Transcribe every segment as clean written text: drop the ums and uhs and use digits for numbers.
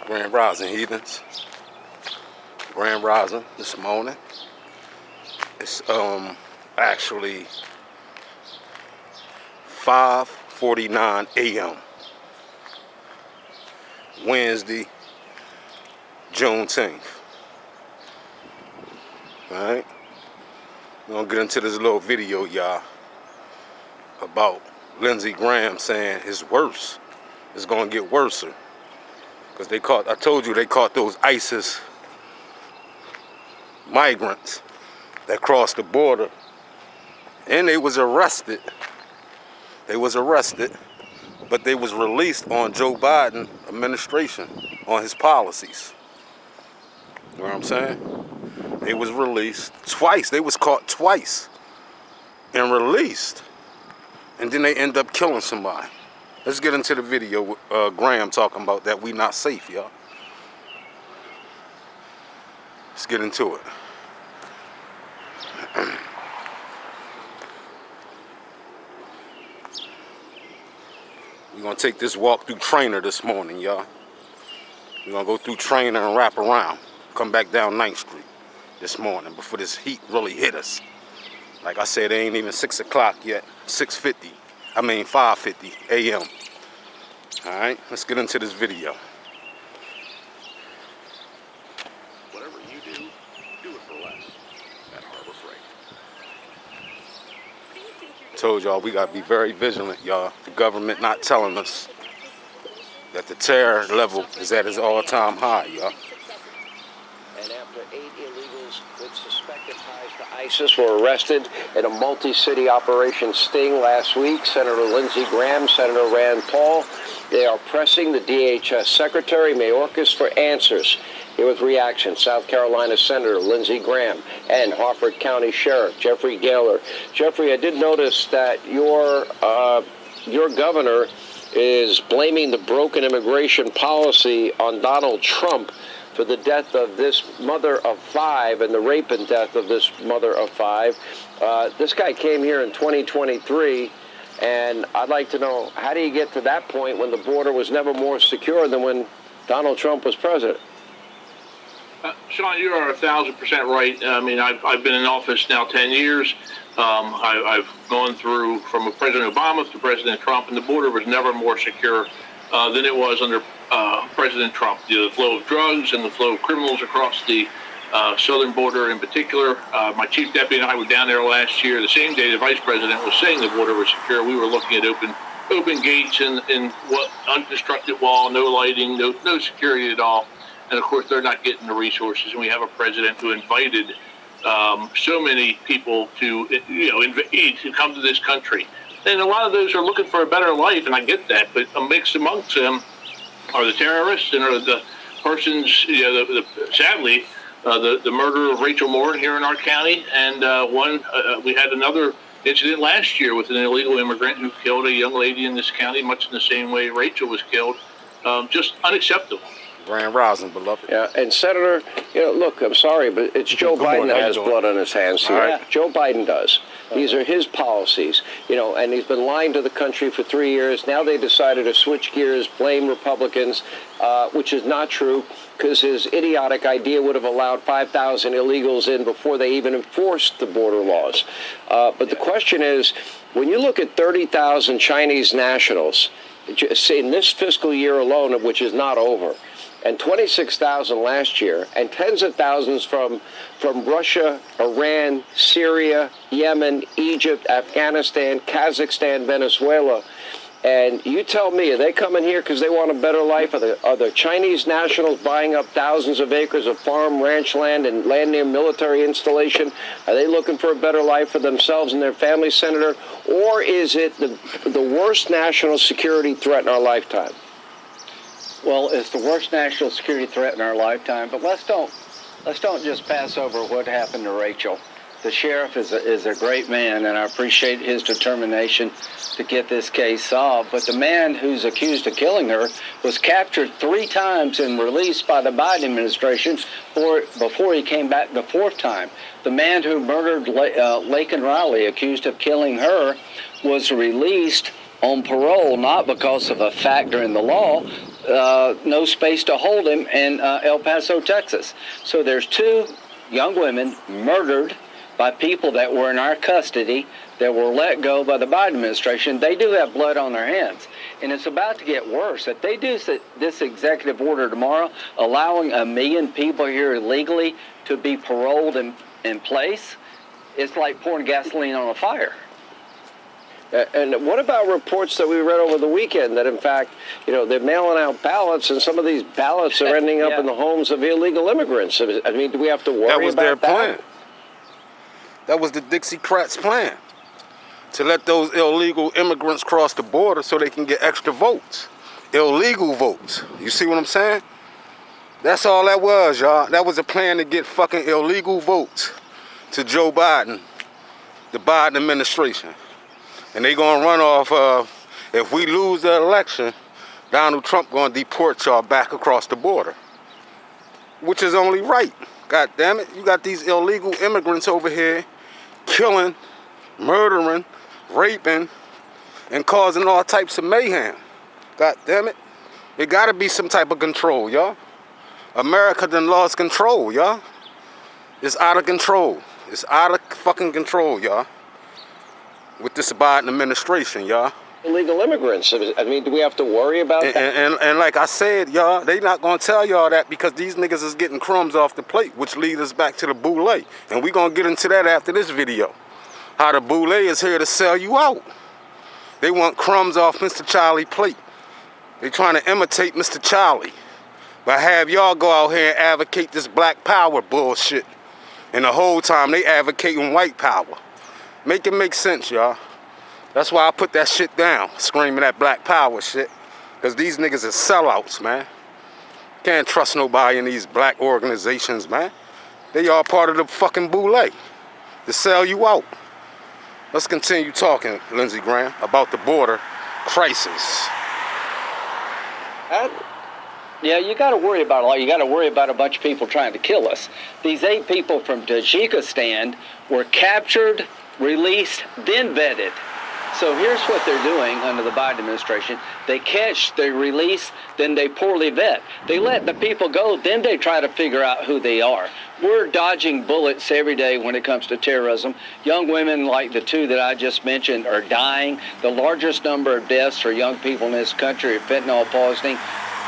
Grand Rising, heathens. Grand Rising this morning. It's actually 5:49 a.m. Wednesday, Juneteenth. Alright? We're gonna get into this little video, y'all, about Lindsey Graham saying it's worse. It's gonna get worser. Because I told you they caught those ISIS migrants that crossed the border, and they was arrested. But they was released on Joe Biden administration, on his policies. You know what I'm saying? They was released twice. They was caught twice and released. And then they end up killing somebody. Let's get into the video with Graham talking about that we not safe, y'all. Let's get into it. We're going to take this walk through Trainer this morning, y'all. We're going to go through Trainer and wrap around. Come back down 9th Street this morning before this heat really hit us. Like I said, it ain't even 6 o'clock yet. 5:50 a.m. Alright, let's get into this video. Whatever you do it for less at Harbor Freight. Told y'all we gotta be very vigilant, y'all. The government not telling us that the terror level is at its all-time high, y'all. And after 8 illegals with suspected ties to ISIS were arrested in a multi-city operation sting last week, Senator Lindsey Graham, Senator Rand Paul, they are pressing the DHS Secretary Mayorkas for answers. Here with reaction, South Carolina Senator Lindsey Graham and Harford County Sheriff Jeffrey Gaylor. Jeffrey, I did notice that your governor is blaming the broken immigration policy on Donald Trump for the death of this mother of 5 and the rape and death of this mother of 5. This guy came here in 2023, and I'd like to know, how do you get to that point when the border was never more secure than when Donald Trump was president? Sean, you are 1,000% right. I mean, I've been in office now 10 years. I've gone through from President Obama to President Trump, and the border was never more secure than it was under President Trump. The flow of drugs and the flow of criminals across the southern border in particular. My chief deputy and I were down there last year. The same day the vice president was saying the border was secure, we were looking at open gates and what unconstructed wall, no lighting, no security at all. And of course, they're not getting the resources. And we have a president who invited so many people to come to this country. And a lot of those are looking for a better life, and I get that. But mixed amongst them are the terrorists and are the persons, sadly, the murder of Rachel Moore here in our county. And we had another incident last year with an illegal immigrant who killed a young lady in this county, much in the same way Rachel was killed. Just unacceptable. Grand Rising, beloved. Yeah, and Senator, look, I'm sorry, but it's Joe Biden that has blood on his hands here. Right. Joe Biden does. These are his policies, and he's been lying to the country for 3 years. Now they decided to switch gears, blame Republicans, which is not true, because his idiotic idea would have allowed 5,000 illegals in before they even enforced the border laws. But the question is, when you look at 30,000 Chinese nationals in this fiscal year alone, which is not over, and 26,000 last year, and tens of thousands from Russia, Iran, Syria, Yemen, Egypt, Afghanistan, Kazakhstan, Venezuela. And you tell me, are they coming here because they want a better life? Are the Chinese nationals buying up thousands of acres of farm, ranch land, and land near military installation? Are they looking for a better life for themselves and their families, Senator? Or is it the worst national security threat in our lifetime? Well, it's the worst national security threat in our lifetime, but let's don't just pass over what happened to Rachel. The sheriff is a great man, and I appreciate his determination to get this case solved. But the man who's accused of killing her was captured 3 times and released by the Biden administration before he came back the 4th time. The man who murdered Laken Riley, accused of killing her, was released on parole, not because of a factor in the law, no space to hold him in El Paso, Texas. So there's 2 young women murdered by people that were in our custody that were let go by the Biden administration. They do have blood on their hands. And it's about to get worse. If they do this executive order tomorrow, allowing 1 million people here illegally to be paroled in place, it's like pouring gasoline on a fire. And what about reports that we read over the weekend that, in fact, they're mailing out ballots, and some of these ballots are ending up in the homes of illegal immigrants? I mean, do we have to worry about that? That was their plan. That was the Dixiecrats' plan, to let those illegal immigrants cross the border so they can get extra votes, illegal votes. You see what I'm saying? That's all that was, y'all. That was a plan to get fucking illegal votes to Joe Biden, the Biden administration. And they gonna run off if we lose the election, Donald Trump gonna deport y'all back across the border, which is only right. God damn it, you got these illegal immigrants over here killing, murdering, raping, and causing all types of mayhem. God damn it, there gotta be some type of control, y'all. America done lost control, y'all. It's out of control. It's out of fucking control, y'all. With this Biden administration, y'all. Illegal immigrants. I mean, do we have to worry about that? And like I said, y'all, they not gonna tell y'all that because these niggas is getting crumbs off the plate, which leads us back to the Boule. And we gonna get into that after this video. How the Boule is here to sell you out. They want crumbs off Mr. Charlie plate. They trying to imitate Mr. Charlie. But have y'all go out here and advocate this black power bullshit. And the whole time they advocating white power. Make it make sense, y'all. That's why I put that shit down, screaming that black power shit. Because these niggas is sellouts, man. Can't trust nobody in these black organizations, man. They all part of the fucking Boule to sell you out. Let's continue talking, Lindsey Graham, about the border crisis. Yeah, you got to worry about a lot. You got to worry about a bunch of people trying to kill us. These 8 people from Tajikistan were captured, released, then vetted. So here's what they're doing under the Biden administration. They catch, they release, then they poorly vet. They let the people go, then they try to figure out who they are. We're dodging bullets every day when it comes to terrorism. Young women like the 2 that I just mentioned are dying. The largest number of deaths for young people in this country are fentanyl poisoning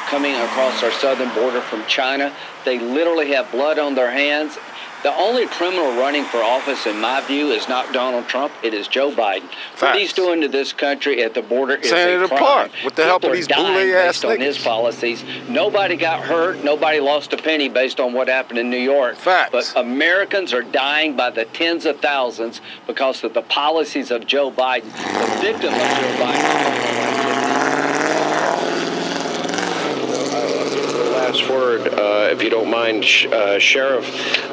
coming across our southern border from China. They literally have blood on their hands. The only criminal running for office, in my view, is not Donald Trump. It is Joe Biden. Facts. What he's doing to this country at the border is Tearing a it crime. apart with the help of People these are dying Boule-ass based on niggas. his policies. Nobody got hurt. Nobody lost a penny based on what happened in New York. Facts. But Americans are dying by the tens of thousands because of the policies of Joe Biden, the victim of Joe Biden. Last word, if you don't mind, Sheriff.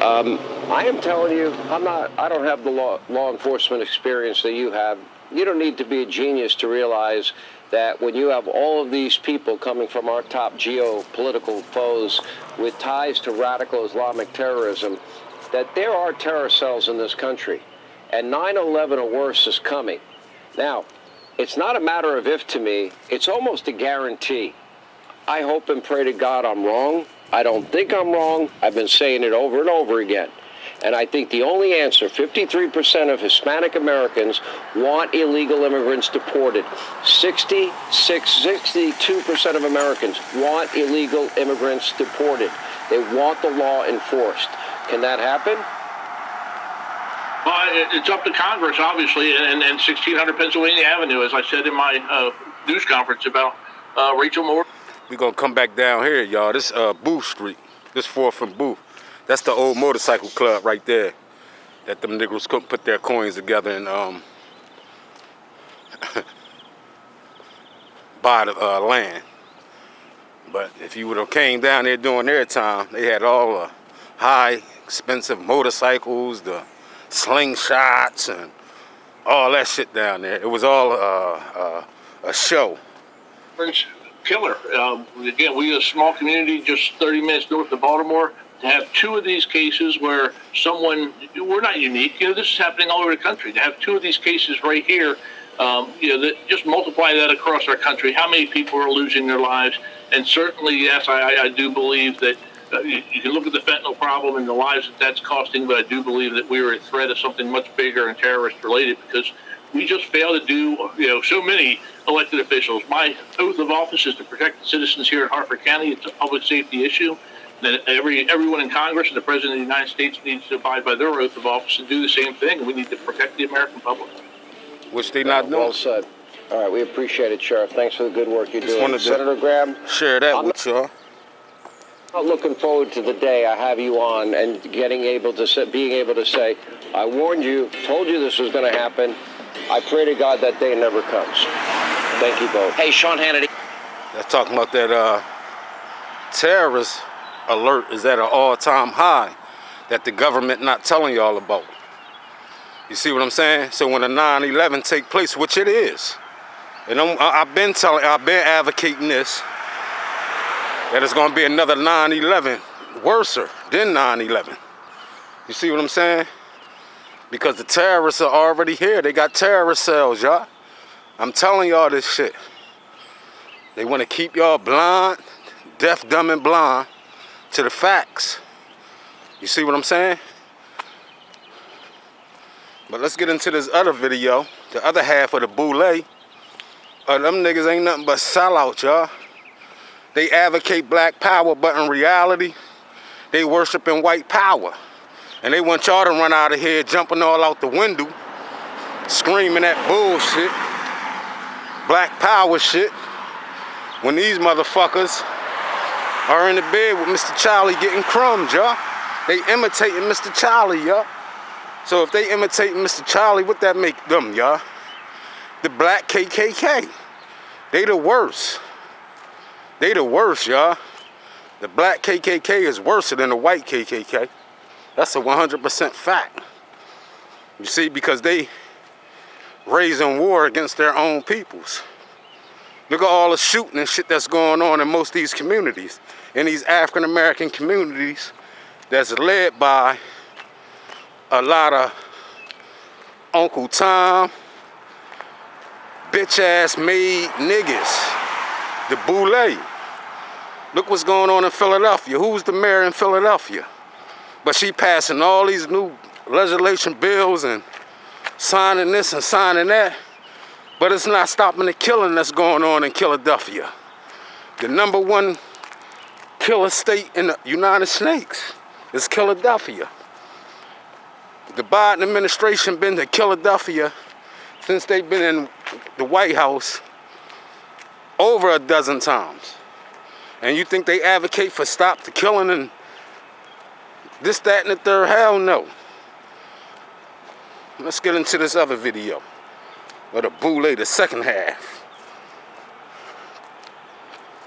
I am telling you, I don't have the law enforcement experience that you have. You don't need to be a genius to realize that when you have all of these people coming from our top geopolitical foes with ties to radical Islamic terrorism, that there are terror cells in this country. And 9/11 or worse is coming. Now, it's not a matter of if to me, it's almost a guarantee. I hope and pray to God I'm wrong. I don't think I'm wrong. I've been saying it over and over again. And I think the only answer, 53% of Hispanic Americans want illegal immigrants deported. 62% of Americans want illegal immigrants deported. They want the law enforced. Can that happen? Well, it's up to Congress, obviously, and 1600 Pennsylvania Avenue, as I said in my news conference about Rachel Moore. We're going to come back down here, y'all. This Boule Street, this 4th and Boule. That's the old motorcycle club right there that them niggas couldn't put their coins together and buy the land. But if you would have came down there during their time, they had all the high, expensive motorcycles, the slingshots, and all that shit down there. It was all a show. Killer. Again, we are a small community just 30 minutes north of Baltimore. To have 2 of these cases where someone, we're not unique, this is happening all over the country. To have 2 of these cases right here Just multiply that across our country. How many people are losing their lives? And certainly, yes, I do believe that you can look at the fentanyl problem and the lives that that's costing, but I do believe that we are a threat of something much bigger and terrorist related because we just fail to do, so many elected officials. My oath of office is to protect the citizens here in Harford County. It's a public safety issue. That everyone in Congress and the President of the United States needs to abide by their oath of office and do the same thing. And we need to protect the American public. Which they not doing. Well said. All right, we appreciate it, Sheriff. Thanks for the good work you're Just doing. wanted to Senator Graham, share that with y'all. I'm looking forward to the day I have you on and being able to say, I warned you, told you this was going to happen. I pray to God that day never comes. Thank you both. Hey, Sean Hannity. That's talking about that terrorist alert is at an all-time high that the government not telling y'all about. You see what I'm saying? So when a 9/11 take place, which it is, and I've been advocating this, that it's going to be another 9/11 worser than 9/11. You see what I'm saying? Because the terrorists are already here. They got terrorist cells, y'all. I'm telling y'all this shit. They want to keep y'all blind, deaf, dumb, and blind to the facts. You see what I'm saying? But let's get into this other video, the other half of the Boule. Them niggas ain't nothing but sellouts, y'all. They advocate black power, but in reality, they worshiping white power. And they want y'all to run out of here jumping all out the window, screaming that bullshit, black power shit, when these motherfuckers are in the bed with Mr. Charlie getting crumbs, y'all. They imitating Mr. Charlie, y'all. So if they imitating Mr. Charlie, what that make them, y'all? The black KKK. They the worst. They the worst, y'all. The black KKK is worse than the white KKK. That's a 100% fact. You see, because they raising war against their own peoples. Look at all the shooting and shit that's going on in most of these communities. In these African-American communities that's led by a lot of Uncle Tom, bitch-ass made niggas. The Boule. Look what's going on in Philadelphia. Who's the mayor in Philadelphia? But she passing all these new legislation bills and signing this and signing that. But it's not stopping the killing that's going on in Philadelphia. The #1 killer state in the United States is Philadelphia. The Biden administration been to Philadelphia since they've been in the White House over a dozen times. And you think they advocate for stop the killing and this, that, and the third? Hell no. Let's get into this other video of the Boule, the second half.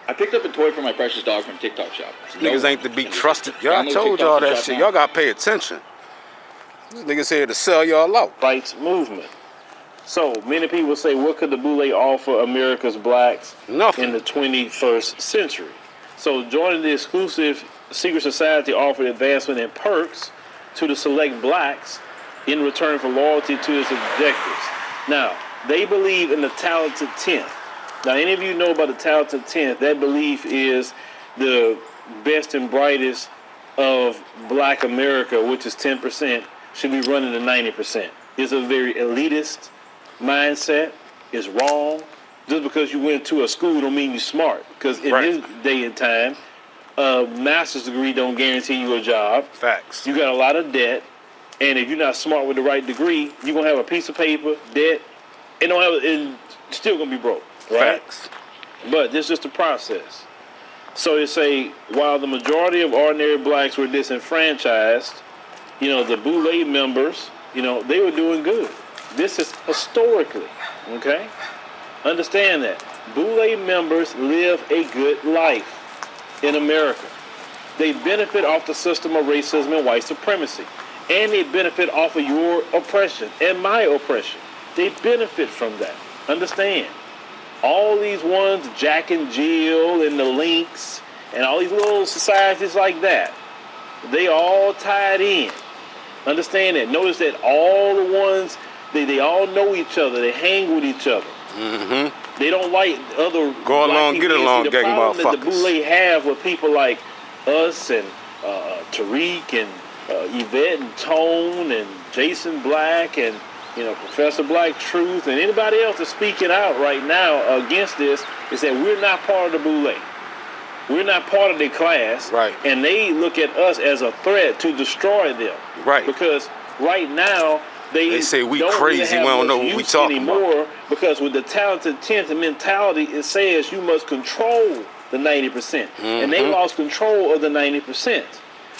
I picked up a toy for my precious dog from TikTok shop. Niggas ain't to be trusted. Y'all told y'all that shit. Y'all gotta pay attention. These niggas here to sell y'all out. Rights movement. So many people say, what could the Boule offer America's blacks Nothing. in the 21st century? So joining the exclusive secret society offered advancement and perks to the select blacks in return for loyalty to its objectives. Now, they believe in the talented 10th. Now, any of you know about the talented 10th, that belief is the best and brightest of black America, which is 10%, should be running to 90%. It's a very elitist mindset. It's wrong. Just because you went to a school don't mean you're smart. Because in this day and time, a master's degree don't guarantee you a job. Facts. You got a lot of debt. And if you're not smart with the right degree, you're going to have a piece of paper, debt, and still going to be broke. Right? Facts. But this is just the process. So it's while the majority of ordinary blacks were disenfranchised, the Boule members, they were doing good. This is historically, okay? Understand that. Boule members live a good life in America. They benefit off the system of racism and white supremacy. And they benefit off of your oppression and my oppression. They benefit from that. Understand? All these ones, Jack and Jill and the Lynx, and all these little societies like that, they all tied in. Understand that. Notice that all the ones They all know each other. They hang with each other. Mm-hmm. They don't like other Go black along, people. get along, See, the gang problem that the motherfuckers. Boule have with people like us and Tariq and Yvette and Tone and Jason Black and Professor Black Truth and anybody else that's speaking out right now against this is that we're not part of the Boule. We're not part of their class. Right. And they look at us as a threat to destroy them. Right. Because right now they say we don't crazy, really have we don't know much what we use talking anymore because with the talented 10th mentality, it says you must control the 90%. And they lost control of the 90%.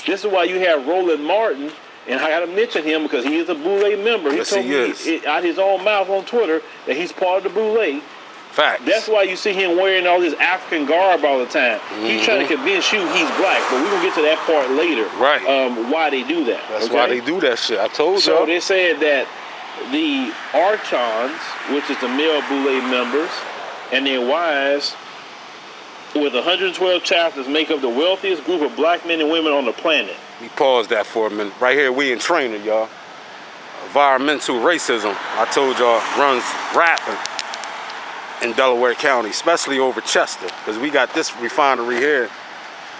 This is why you have Roland Martin, and I got to mention him because he is a Boule member. Yes, he told he me is. out his own mouth on Twitter that he's part of the Boule. Facts. That's why you see him wearing all this African garb all the time. He's trying to convince you he's black, but we're going to get to that part later. Right. Why they do that. That's why they do that shit. I told So y'all. they said that the Archons, which is the male Boule members, and their wives, with 112 chapters, make up the wealthiest group of black men and women on the planet. We pause that for a minute. Right here, we in training, y'all. Environmental racism, I told y'all, runs rapid in Delaware County, especially over Chester, because we got this refinery here,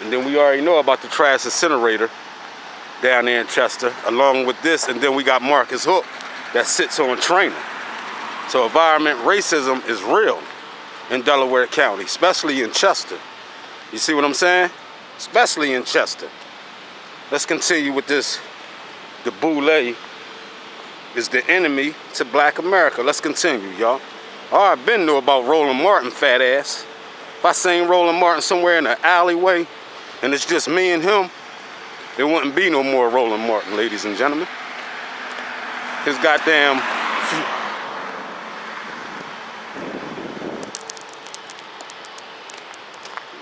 and then we already know about the trash incinerator down there in Chester, along with this, and then we got Marcus Hook that sits on training. So environment racism is real in Delaware County, especially in Chester. You see what I'm saying? Especially in Chester. Let's continue with this. The Boule is the enemy to black America. Let's continue, y'all. Oh, I've been knew about Roland Martin, fat ass. If I seen Roland Martin somewhere in the alleyway and it's just me and him, there wouldn't be no more Roland Martin, ladies and gentlemen. His goddamn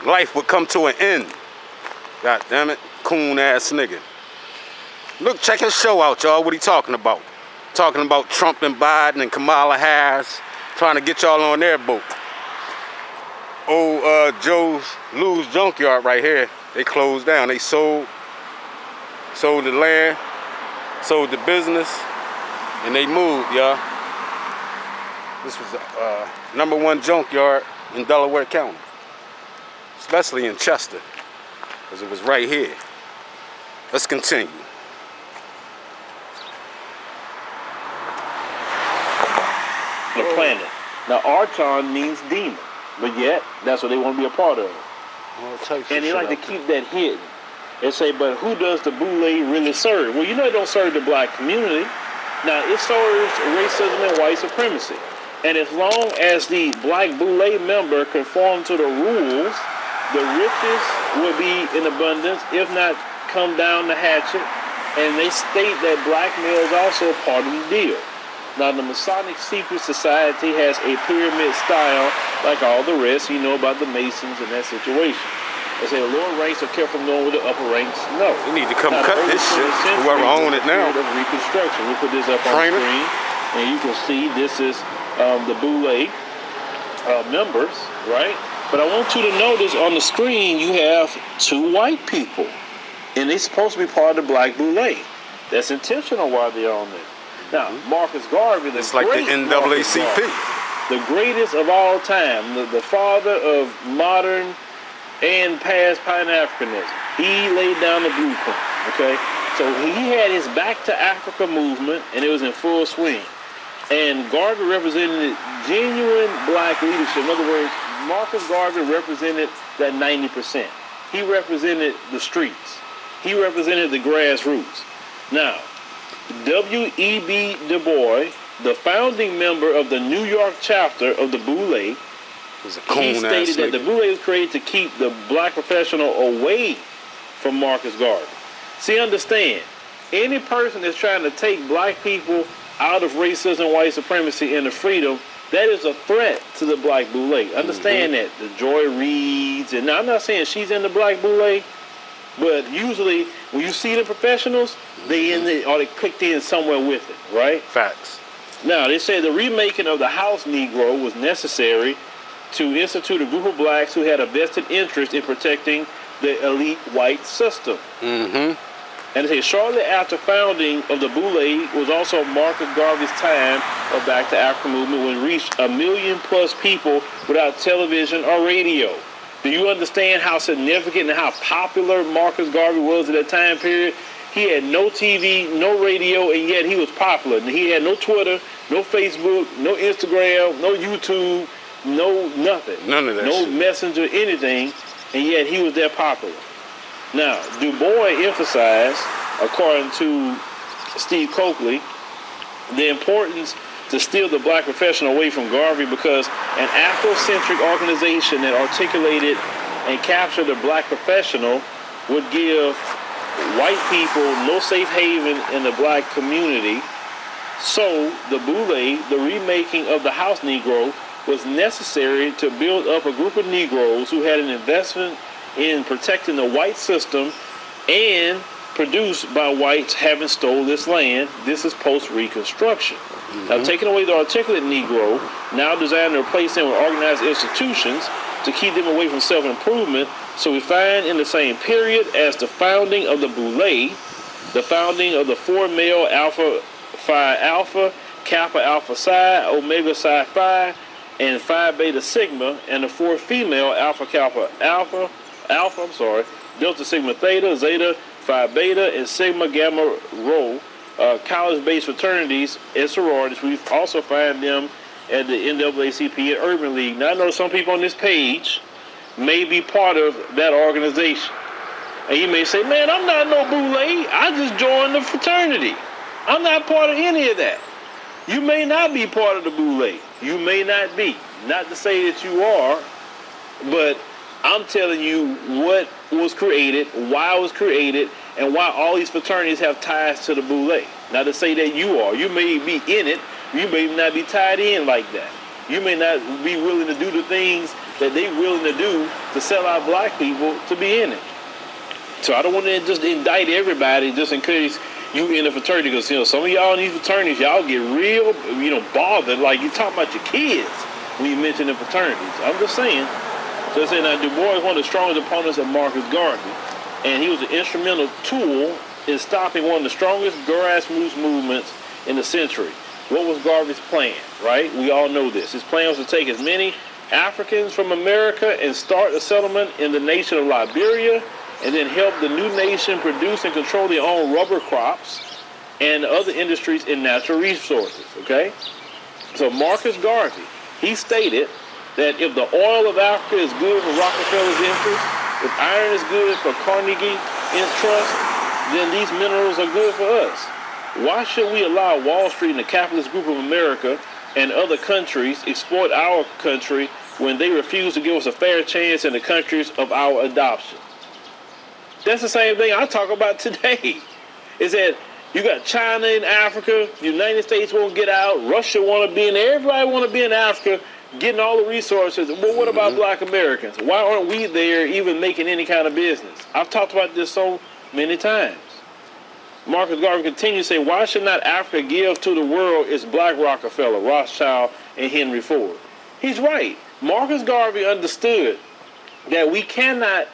life would come to an end. God damn it, coon ass nigga. Look, check his show out, y'all. What he talking about? Talking about Trump and Biden and Kamala Harris, trying to get y'all on their boat. Joe's Lou's Junkyard right here, they closed down. They sold the land, sold the business, and they moved, y'all. This was #1 junkyard in Delaware County, especially in Chester, because it was right here. Let's continue. The planet. Now, Archon means demon, but yet that's what they want to be a part of. And they like to keep that hidden. They say, but who does the Boule really serve? Well, you know it don't serve the black community. Now, it serves racism and white supremacy. And as long as the black Boule member conform to the rules, the riches will be in abundance, if not come down the hatchet. And they state that blackmail is also part of the deal. Now, the Masonic Secret Society has a pyramid style like all the rest. You know about the Masons and that situation. They say the lower ranks are careful knowing what the upper ranks know. You need to come Now, cut over this the shit, 20th century, whoever own it now. Of Reconstruction. We put this up Trainer. on the screen, and you can see this is the Boule members, right? But I want you to notice on the screen you have 2 white people, and they're supposed to be part of the black Boule. That's intentional why they're on there. Now, Marcus Garvey, It's like the NAACP. the greatest of all time, the father of modern and past Pan-Africanism. He laid down the blueprint, okay? So he had his Back to Africa movement, and it was in full swing. And Garvey represented genuine black leadership. In other words, Marcus Garvey represented that 90%. He represented the streets. He represented the grassroots. Now, W.E.B. Du Bois, the founding member of the New York chapter of the Boule, he stated that the Boule was created to keep the black professional away from Marcus Garvey. See, understand, any person that's trying to take black people out of racism, white supremacy, and the freedom, that is a threat to the black Boule. Understand that. The Joy Reids, and now I'm not saying she's in the black Boule, but usually when you see the professionals, they in the, or they clicked in somewhere with it, right? Facts. Now, they say the remaking of the House Negro was necessary to institute a group of blacks who had a vested interest in protecting the elite white system. And they say shortly after founding of the Boule was also Marcus Garvey's time of Back to Africa movement, when it reached 1 million plus people without television or radio. Do you understand how significant and how popular Marcus Garvey was at that time period? He had no TV, no radio, and yet he was popular. And he had no Twitter, no Facebook, no Instagram, no YouTube, no nothing. None of that No shit. Messenger, anything, and yet he was that popular. Now, Du Bois emphasized, according to Steve Coakley, the importance to steal the black professional away from Garvey, because an Afrocentric organization that articulated and captured the black professional would give white people no safe haven in the black community. So the Boule, the remaking of the house Negro, was necessary to build up a group of Negroes who had an investment in protecting the white system and produced by whites having stole this land. This is post-Reconstruction. Now, taking away the articulate Negro, now designed to replace them with organized institutions to keep them away from self-improvement. So we find in the same period as the founding of the Boule, the founding of the 4 male Alpha Phi Alpha, Kappa Alpha Psi, Omega Psi Phi, and Phi Beta Sigma, and the 4 female Alpha Kappa Alpha, Delta Sigma Theta, Zeta, Phi Beta, and Sigma Gamma Rho, college-based fraternities and sororities. We also find them at the NAACP and Urban League. Now, I know some people on this page may be part of that organization. And you may say, man, I'm not no Boule. I just joined the fraternity. I'm not part of any of that. You may not be part of the Boule. You may not be. Not to say that you are, but I'm telling you what was created, why it was created, and why all these fraternities have ties to the Boule. Not to say that you are. You may be in it. You may not be tied in like that. You may not be willing to do the things that they're willing to do to sell out black people to be in it. So I don't want to just indict everybody just in case you in a fraternity, because some of y'all in these fraternities, y'all get real bothered, like you talking about your kids when you mention the fraternities. I'm just saying. So they say now Du Bois is one of the strongest opponents of Marcus Garvey, and he was an instrumental tool in stopping one of the strongest grassroots movements in the century. What was Garvey's plan, right? We all know this. His plan was to take as many Africans from America and start a settlement in the nation of Liberia, and then help the new nation produce and control their own rubber crops and other industries and natural resources, okay? So Marcus Garvey, he stated that if the oil of Africa is good for Rockefeller's interest, if iron is good for Carnegie Trust, then these minerals are good for us. Why should we allow Wall Street and the capitalist group of America and other countries exploit our country when they refuse to give us a fair chance in the countries of our adoption? That's the same thing I talk about today. Is that you got China in Africa, the United States won't get out, Russia want to be in there, everybody want to be in Africa, getting all the resources. Well, what about black Americans? Why aren't we there even making any kind of business? I've talked about this so many times. Marcus Garvey continues to say, why should not Africa give to the world its black Rockefeller, Rothschild, and Henry Ford? He's right. Marcus Garvey understood that we cannot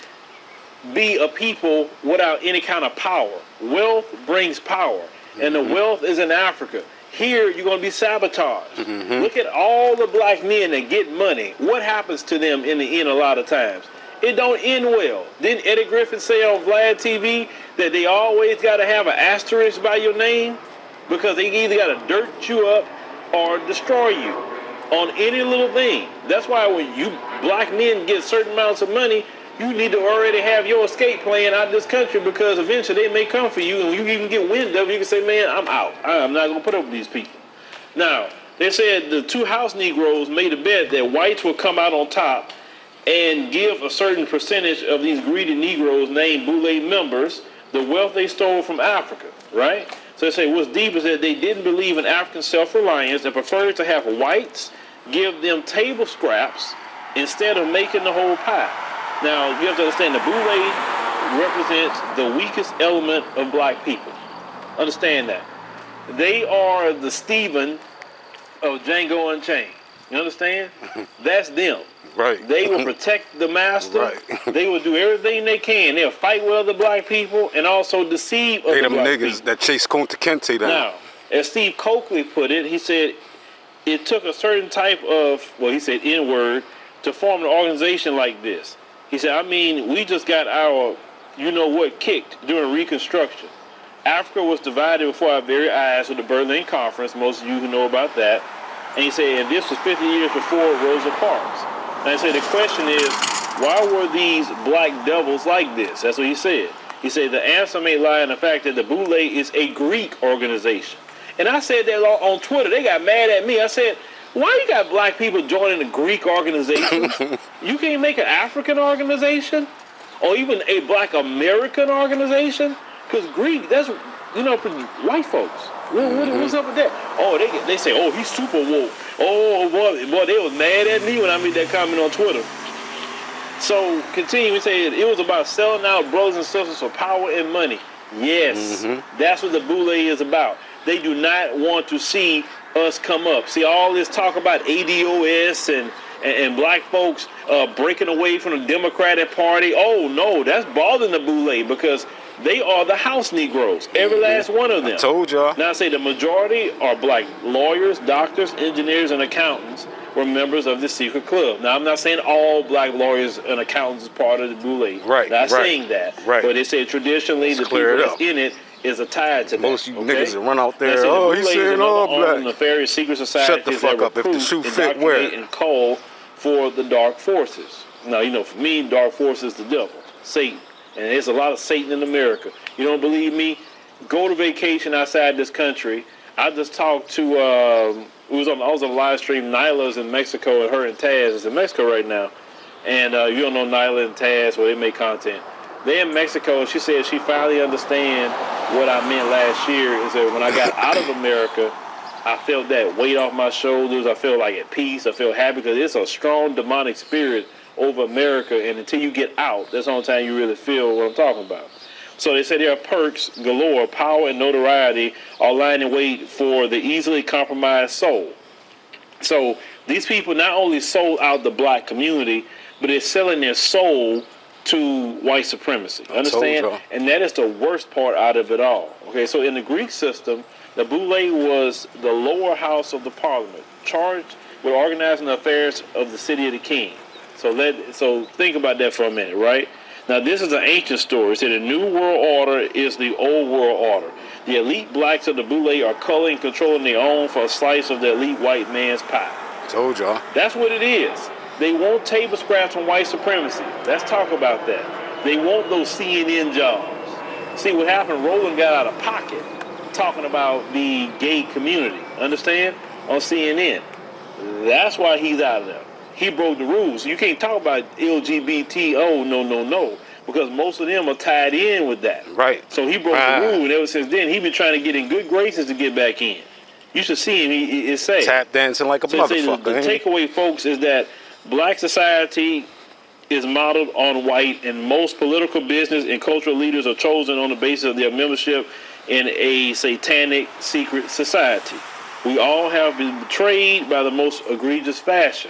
be a people without any kind of power. Wealth brings power, and the wealth is in Africa. Here, you're going to be sabotaged. Look at all the black men that get money. What happens to them in the end a lot of times? It don't end well. Didn't Eddie Griffin say on Vlad TV that they always got to have an asterisk by your name? Because they either got to dirt you up or destroy you on any little thing. That's why when you black men get certain amounts of money, you need to already have your escape plan out of this country, because eventually they may come for you, and when you even get wind of it, you can say, man, I'm out. I'm not going to put up with these people. Now, they said the two house Negroes made a bet that whites would come out on top and give a certain percentage of these greedy Negroes named Boule members the wealth they stole from Africa, right? So they say what's deep is that they didn't believe in African self-reliance and preferred to have whites give them table scraps instead of making the whole pie. Now, you have to understand the Boule represents the weakest element of black people. Understand that. They are the Stephen of Django Unchained. You understand? That's them. Right. They will protect the master. Right. They will do everything they can. They'll fight with other black people and also deceive They other them black niggas people. that chase Kunta Kinte down. Now, as Steve Coakley put it, he said it took a certain type of, well, he said N-word, to form an organization like this. He said, I mean, we just got our, you know what, kicked during Reconstruction. Africa was divided before our very eyes with the Berlin Conference, most of you who know about that. And he said, and this was 50 years before Rosa Parks. And I said, the question is, why were these black devils like this? That's what he said. He said, the answer may lie in the fact that the Boule is a Greek organization. And I said that on Twitter. They got mad at me. I said, why you got black people joining a Greek organization? You can't make an African organization? Or even a black American organization? Because Greek, that's, you know, white folks. What's up with that? Oh, they say, oh, he's super woke. Oh, boy, they was mad at me when I made that comment on Twitter. So, continue, we say it was about selling out brothers and sisters for power and money. Yes, that's what the Boule is about. They do not want to see us come up. See, all this talk about ADOS and black folks breaking away from the Democratic Party. Oh, no, that's bothering the Boule because they are the house Negroes, every last one of them. I told y'all. Now I say the majority are black lawyers, doctors, engineers, and accountants were members of the secret club. Now I'm not saying all black lawyers and accountants is part of the Boule. Right. Not saying that. Right. But they say traditionally Let's the clear people it that's up. in it is a tie to Most that. of you niggas that run out there, Now, see, the oh, he's Boule is saying another all arm of black. nefarious secret societies Shut the fuck that up. If the recruit, shoe fit, wear indoctrinate, it. and call for the dark forces. Now, you know, for me, dark force is the devil, Satan. And there's a lot of Satan in America. You don't believe me? Go to vacation outside this country. I just talked to, I was on a live stream. Nyla's in Mexico, and her and Taz is in Mexico right now. And you don't know Nyla and Taz, well, they make content. They're in Mexico, and she said she finally understands what I meant last year, is that when I got out of America, I felt that weight off my shoulders. I feel like at peace. I feel happy because it's a strong demonic spirit over America, and until you get out, that's the only time you really feel what I'm talking about. So they say there are perks galore. Power and notoriety are lying in wait for the easily compromised soul. So these people not only sold out the black community, but they're selling their soul to white supremacy. Understand? And that is the worst part out of it all. Okay, so in the Greek system, the Boule was the lower house of the parliament, charged with organizing the affairs of the city of the king. So think about that for a minute, right? Now, this is an ancient story. It said the New World Order is the Old World Order. The elite blacks of the Boule are culling and controlling their own for a slice of the elite white man's pie. Told y'all. That's what it is. They want table scraps from white supremacy. Let's talk about that. They want those CNN jobs. See what happened? Roland got out of pocket talking about the gay community. Understand? On CNN. That's why he's out of there. He broke the rules. You can't talk about LGBT. Oh, no. Because most of them are tied in with that. Right. So he broke the rule, and ever since then, he's been trying to get in good graces to get back in. You should see him. It's sad. Tap dancing like a motherfucker. The takeaway, folks, is that black society is modeled on white, and most political, business, and cultural leaders are chosen on the basis of their membership in a satanic secret society. We all have been betrayed by the most egregious fashion.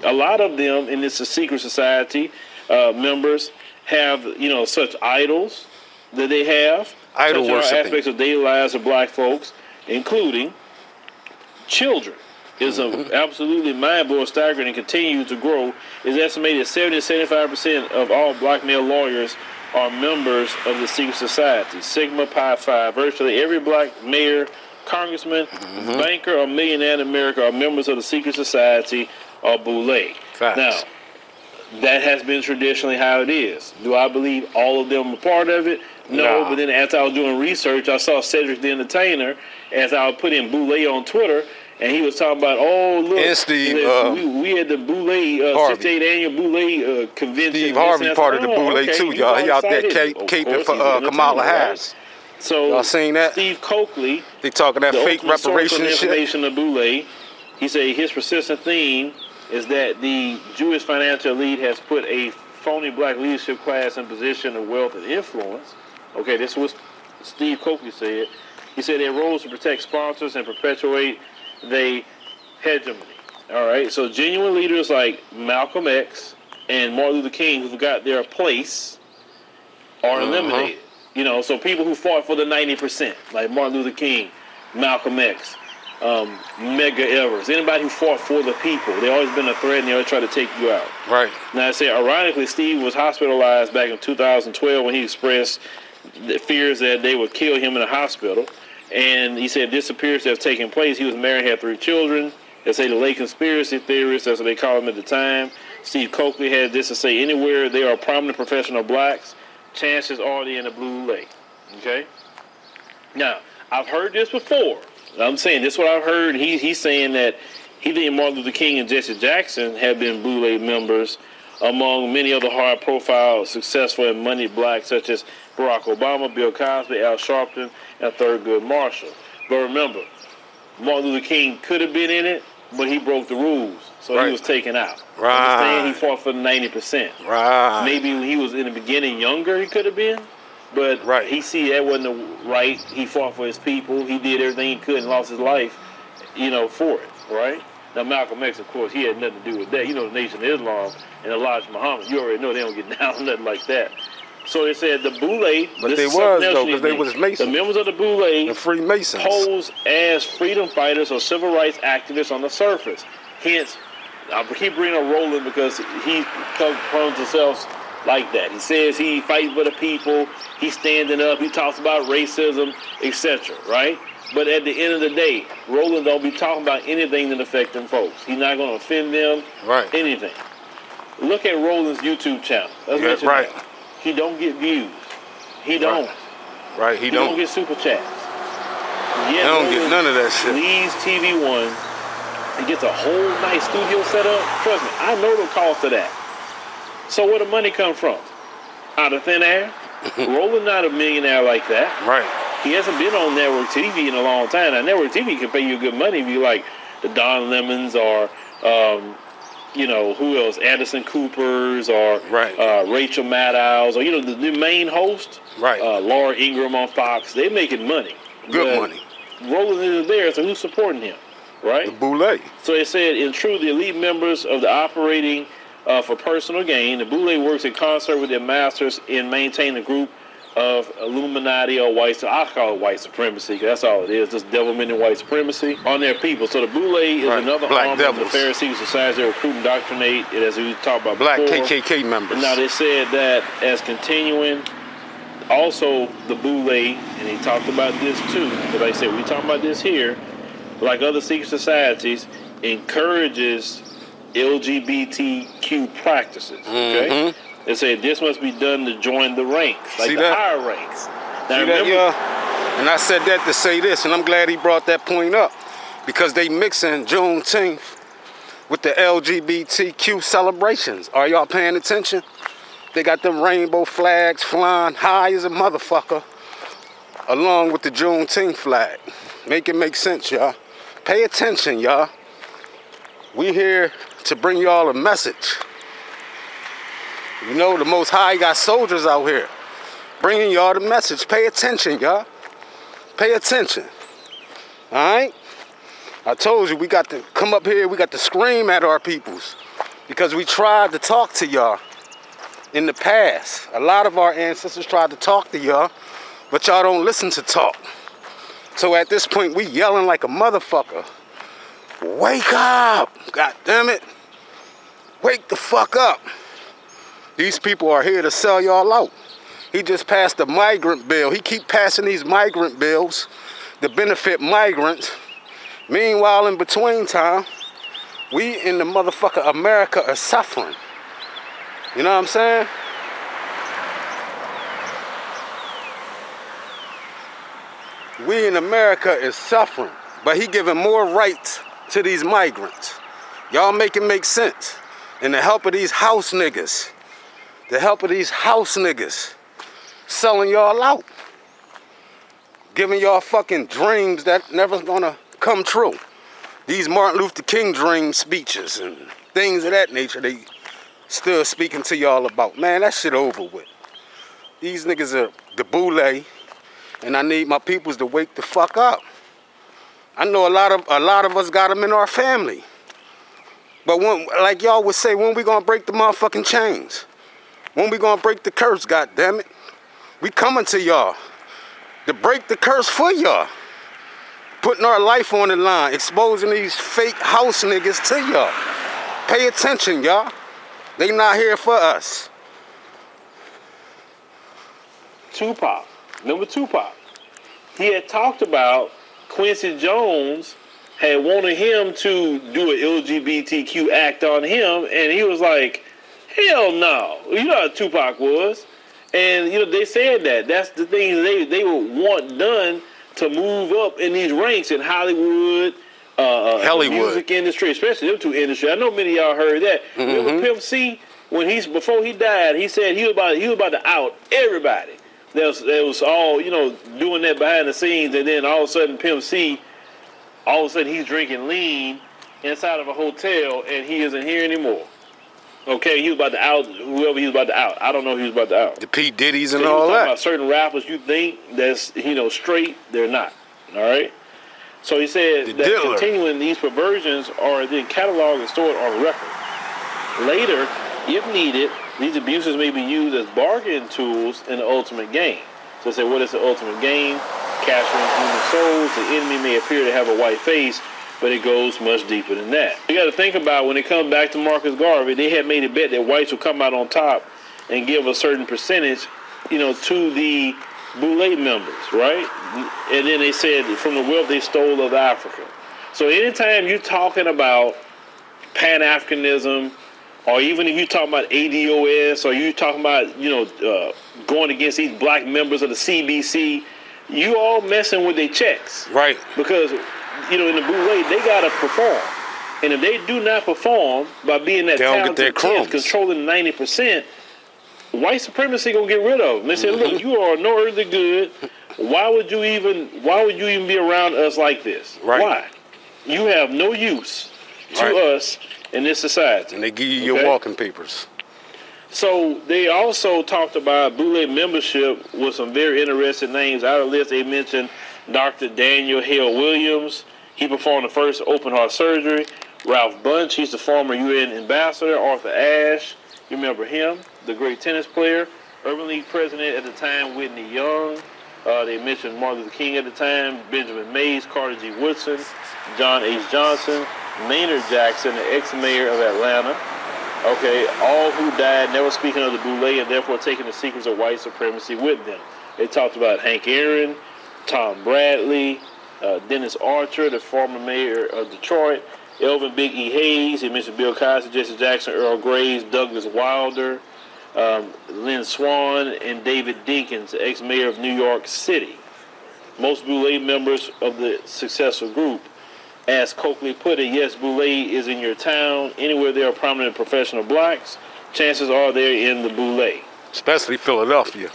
A lot of them in this secret society members have, such idols that they have. Idol such worshiping. Aspects of daily lives of black folks, including children. Is absolutely mind-blowing, staggering, and continues to grow. It's estimated 70 to 75% of all black male lawyers are members of the secret society. Sigma Pi Phi. Virtually every black mayor, congressman, banker, or millionaire in America are members of the secret society or Boule. Facts. Now, that has been traditionally how it is. Do I believe all of them are part of it? No, Nah. but then as I was doing research, I saw Cedric the Entertainer, as I would put in Boule on Twitter, and he was talking about, oh, look, And Steve, we had the Boule, Harvey. 68th annual Boule convention. Steve Harvey part of the Boule okay, too, you y'all. He all out there excited. Of caping course, for he's an Kamala entertainer, Harris. right? So Y'all seen that? Steve Coakley, They talking that the fake ultimate source reparation of shit. information of Boule, he said his persistent theme is that the Jewish financial elite has put a phony black leadership class in position of wealth and influence. Okay, this was Steve Coakley said. He said their role is to protect sponsors and perpetuate their hegemony. All right, so genuine leaders like Malcolm X and Martin Luther King, who got their place, are eliminated. You know, so people who fought for the 90%, like Martin Luther King, Malcolm X, Medgar Evers, anybody who fought for the people, they always been a threat and they always try to take you out. Right. Now, I say, ironically, Steve was hospitalized back in 2012 when he expressed the fears that they would kill him in a hospital. And he said this appears to have taken place. He was married, had 3 children. They say the late conspiracy theorists, that's what they called him at the time. Steve Coakley had this to say: anywhere there are prominent professional blacks, chances are they're in the blue lake. Okay? Now, I've heard this before. I'm saying this is what I've heard. He's saying that he thinks Martin Luther King and Jesse Jackson have been Blue Lake members among many other high-profile, successful, and moneyed blacks such as Barack Obama, Bill Cosby, Al Sharpton, and Thurgood Marshall. But remember, Martin Luther King could have been in it, but he broke the rules, so he was taken out. Right. Understand? He fought for the 90%. Right. Maybe when he was in the beginning younger, he could have been, but he see that wasn't the right. He fought for his people. He did everything he could and lost his life, you know, for it. Right. Now Malcolm X, of course, he had nothing to do with that. You know, the Nation of Islam and Elijah Muhammad. You already know they don't get down nothing like that. So they said the Boule, but they was though, because they was Masons. The members of the Boule, the Freemasons, pose as freedom fighters or civil rights activists on the surface. Hence, I keep bringing up Roland because he comes himself like that. He says he fights for the people. He's standing up. He talks about racism, etc. Right? But at the end of the day, Roland don't be talking about anything that affects them folks. He's not going to offend them. Right. Anything. Look at Roland's YouTube channel. Let's mention right. that. He don't get views. He don't. Right. He don't get super chats. He don't get none of that shit. Leaves TV One and gets a whole nice studio set up. Trust me, I know the cost of that. So where the money come from? Out of thin air? Roland not a millionaire like that. Right. He hasn't been on network TV in a long time. Now, network TV can pay you good money if you like the Don Lemons or, you know, who else? Anderson Coopers or Rachel Maddows or, you know, the main host. Right. Laura Ingraham on Fox. They're making money. Good money. Roland isn't there, so who's supporting him? Right? The Boule. So it said, in truth, the elite members of the operating for personal gain, the Boule works in concert with their masters in maintaining a group of Illuminati or white, I call it white supremacy, because that's all it is, just devilment and white supremacy on their people. So the Boule is another arm of the Pharisee society that recruit and indoctrinate, as we talked about Black before. KKK members. Now they said that as continuing, also the Boule, and he talked about this too, but like I said, we talking about this here, like other secret societies, encourages LGBTQ practices, okay? They say this must be done to join the ranks, like the higher ranks. Now, and I said that to say this, and I'm glad he brought that point up, because they mixing Juneteenth with the LGBTQ celebrations. Are y'all paying attention? They got them rainbow flags flying high as a motherfucker, along with the Juneteenth flag. Make it make sense, y'all. Pay attention, y'all. We here to bring y'all a message. You know, the Most High got soldiers out here bringing y'all the message. Pay attention, y'all. Pay attention. All right? I told you, we got to come up here, we got to scream at our peoples because we tried to talk to y'all in the past. A lot of our ancestors tried to talk to y'all, but y'all don't listen to talk. So at this point, we yelling like a motherfucker. Wake up! God damn it. Wake the fuck up. These people are here to sell y'all out. He just passed a migrant bill. He keep passing these migrant bills to benefit migrants. Meanwhile, in between time, we in the motherfucker America are suffering. You know what I'm saying? We in America is suffering, but he giving more rights to these migrants. Y'all make it make sense. And the help of these house niggas. The help of these house niggas selling y'all out. Giving y'all fucking dreams that never gonna come true. These Martin Luther King dream speeches and things of that nature they still speaking to y'all about. Man, that shit over with. These niggas are the Boule, and I need my peoples to wake the fuck up. I know a lot of us got them in our family. But when, like y'all would say, when we gonna break the motherfucking chains? When we gonna break the curse, goddammit? We coming to y'all to break the curse for y'all. Putting our life on the line, exposing these fake house niggas to y'all. Pay attention, y'all. They not here for us. Tupac. Remember Tupac? He had talked about Quincy Jones had wanted him to do an LGBTQ act on him, and he was like, hell no. You know how Tupac was. And, you know, they said that. That's the things they would want done to move up in these ranks in Hollywood, the music industry, especially them two industries. I know many of y'all heard that. Remember Pimp C? Before he died, he said he was about to out everybody. That was all, you know, doing that behind the scenes, and then all of a sudden Pimp C, all of a sudden he's drinking lean inside of a hotel, and he isn't here anymore. Okay, he was about to out whoever he was about to out. I don't know who he was about to out. The P. Diddy's and So all that. About certain rappers you think that's, you know, straight, they're not. All right? So he said that continuing these perversions are then cataloged and stored on record. Later, if needed, these abuses may be used as bargaining tools in the ultimate game. So say, what is the ultimate game? Capturing human souls. The enemy may appear to have a white face, but it goes much deeper than that. You got to think about when it comes back to Marcus Garvey, they had made a bet that whites would come out on top and give a certain percentage, you know, to the Boule members, right? And then they said from the wealth they stole of Africa. So anytime you're talking about Pan-Africanism, or even if you're talking about ADOS, or you're talking about, you know, going against these black members of the CBC, you all messing with their checks. Right. Because, you know, in the Boule, they got to perform. And if they do not perform by being that talented 10, controlling 90%, white supremacy gonna get rid of them. They say, look, you are no earthly good. Why would you even be around us like this? Right. Why? You have no use to us in this society. And they give you your walking papers. So they also talked about Boule membership with some very interesting names. Out of the list, they mentioned Dr. Daniel Hale Williams. He performed the first open heart surgery. Ralph Bunche, he's the former UN ambassador. Arthur Ashe, you remember him, the great tennis player. Urban League president at the time, Whitney Young. They mentioned Martin Luther King at the time, Benjamin Mays, Carter G. Woodson, John H. Johnson, Maynard Jackson, the ex-mayor of Atlanta. Okay, all who died never speaking of the Boule and therefore taking the secrets of white supremacy with them. They talked about Hank Aaron, Tom Bradley, Dennis Archer, the former mayor of Detroit, Elvin Big E. Hayes. He mentioned Bill Cosby, Jesse Jackson, Earl Graves, Douglas Wilder, Lynn Swan, and David Dinkins, ex-mayor of New York City. Most Boule members of the successful group. As Coakley put it, yes, Boule is in your town. Anywhere there are prominent professional blacks, chances are they're in the Boule. Especially Philadelphia.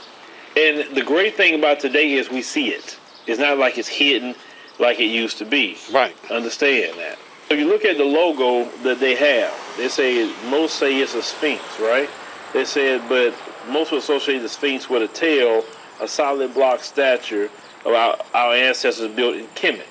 And the great thing about today is we see it. It's not like it's hidden like it used to be. Right. Understand that. If you look at the logo that they have, they say, most say it's a sphinx, right? They said, but most would associate the sphinx with a tail, a solid block statue of our ancestors built in Kemet.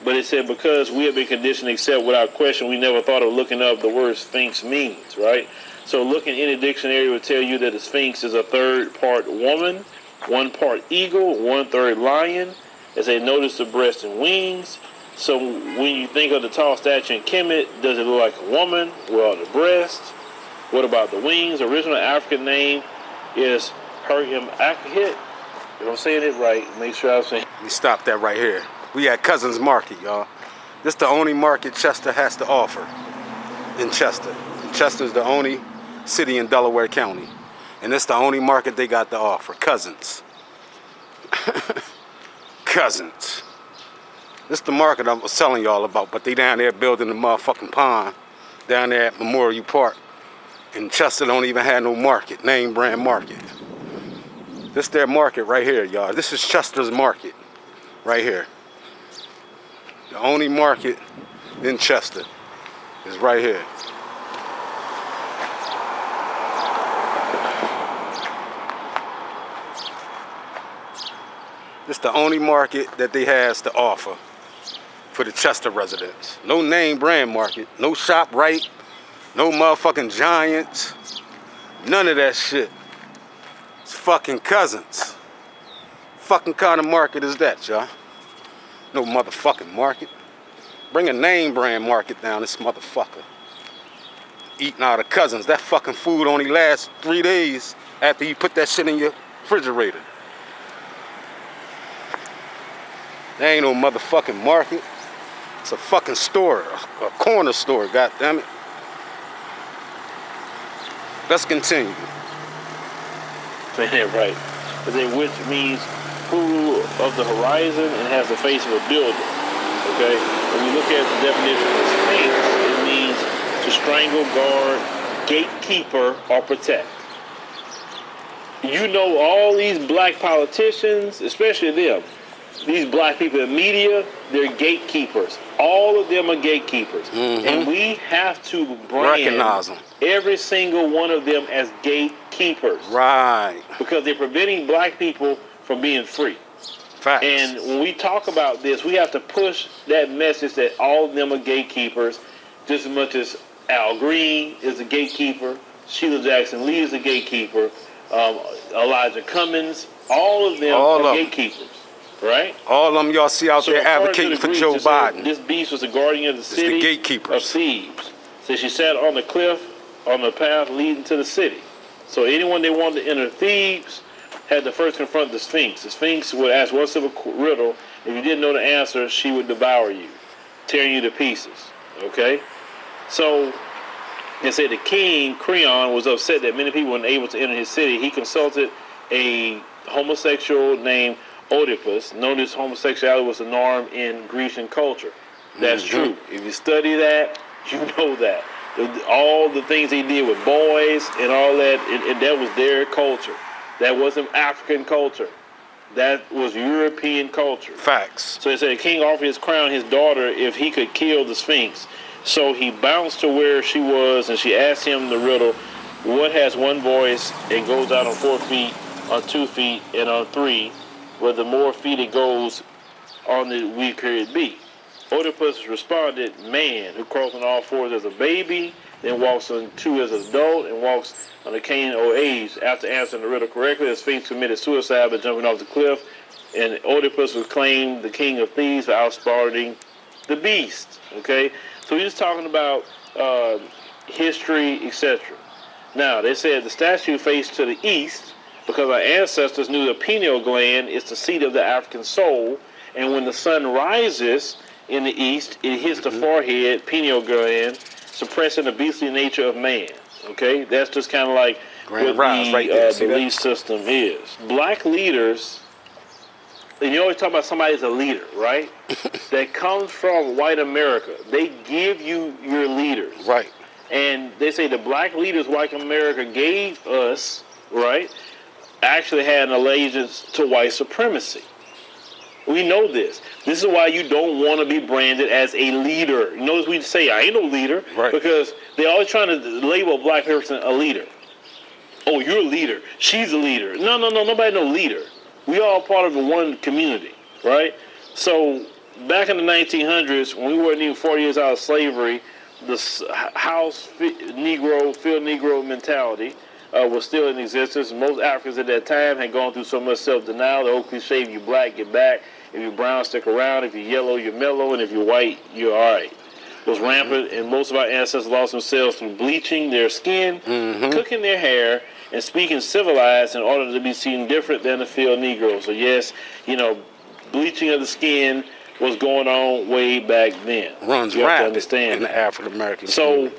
But it said because we have been conditioned to accept without question, we never thought of looking up the word sphinx means, right? So looking in a dictionary would tell you that the sphinx is a third part woman, 1 part eagle, 1/3 lion. As they notice the breast and wings. So when you think of the tall statue in Kemet, does it look like a woman? Well, the breast. What about the wings? The original African name is Herm Akahit. If I'm saying it right, make sure I'm saying. We stop that right here. We at Cousins Market, y'all. This the only market Chester has to offer in Chester. Chester's the only city in Delaware County. And it's the only market they got to offer. Cousins. Cousins. This the market I was telling y'all about, but they down there building the motherfucking pond down there at Memorial Park. And Chester don't even have no market, name brand market. This their market right here, y'all. This is Chester's market right here. The only market in Chester is right here. This is the only market that they has to offer for the Chester residents. No name brand market, no ShopRite, No motherfucking giants. None of that shit. It's fucking cousins. Fucking kind of market is that, y'all? No motherfucking market. Bring a name brand market down this motherfucker. Eating out of cousins. That fucking food only lasts 3 days after you put that shit in your refrigerator. There ain't no motherfucking market. It's a fucking store, a corner store, goddammit. Let's continue. Saying that right. I say which means pool of the horizon and has the face of a building. Okay? When you look at the definition of sphinx, it means to strangle, guard, gatekeeper, or protect. You know all these black politicians, especially them, these black people in media, they're gatekeepers. All of them are gatekeepers. And we have to brand Recognize them. every single one of them as gatekeepers. Right. Because they're preventing black people from being free. Facts. And when we talk about this, we have to push that message that all of them are gatekeepers, just as much as Al Green is a gatekeeper, Sheila Jackson Lee is a gatekeeper, Elijah Cummings, all of them are gatekeepers, right? All of them y'all see out there according advocating to for the Joe Greeks, it said, Biden. this beast was the guardian of the It's city the gatekeepers. of Thebes. So she sat on the cliff on the path leading to the city. So anyone they wanted to enter Thebes had to first confront the Sphinx. The Sphinx would ask one simple riddle. If you didn't know the answer, she would devour you, tearing you to pieces. Okay? So they said the king, Creon, was upset that many people weren't able to enter his city. He consulted a homosexual named Oedipus. Notice homosexuality was the norm in Grecian culture. That's true. If you study that, you know that. All the things they did with boys and all that, and that was their culture. That wasn't African culture. That was European culture. Facts. So they said the king offered his crown his daughter if he could kill the Sphinx. So he bounced to where she was, and she asked him the riddle, what has one voice and goes out on 4 feet, on 2 feet, and on 3, where the more feet it goes, on the weaker it be? Oedipus responded, man, who crawls on all fours as a baby, then walks on 2 as an adult, and walks on a cane or age. After answering the riddle correctly, the Sphinx committed suicide by jumping off the cliff, and Oedipus was claimed the king of Thebes for outsmarting the beast. Okay? So we're just talking about history, etc. Now, they said the statue faced to the east because our ancestors knew the pineal gland is the seat of the African soul, and when the sun rises in the east, it hits the forehead, pineal gland, suppressing the beastly nature of man. Okay? That's just kind of like Grand what Rise the right there. See belief that? system is. Black leaders, and you always talk about somebody as a leader, right? That comes from white America. They give you your leaders. Right. And they say the black leaders white America gave us, right, actually had an allegiance to white supremacy. We know this. This is why you don't want to be branded as a leader. You notice we say, I ain't no leader. Right. Because they're always trying to label a black person a leader. Oh, you're a leader. She's a leader. No, nobody no leader. We all part of one community, right? So back in the 1900s, when we weren't even 40 years out of slavery, the house Negro, field Negro mentality was still in existence. Most Africans at that time had gone through so much self-denial. The old cliche, if you're black, get back. If you're brown, stick around. If you're yellow, you're mellow. And if you're white, you're all right. It was rampant, and most of our ancestors lost themselves through bleaching their skin, cooking their hair, and speaking civilized in order to be seen different than the field Negro. So yes, you know, bleaching of the skin was going on way back then. Runs you have to rampant understand in the that. African American So community.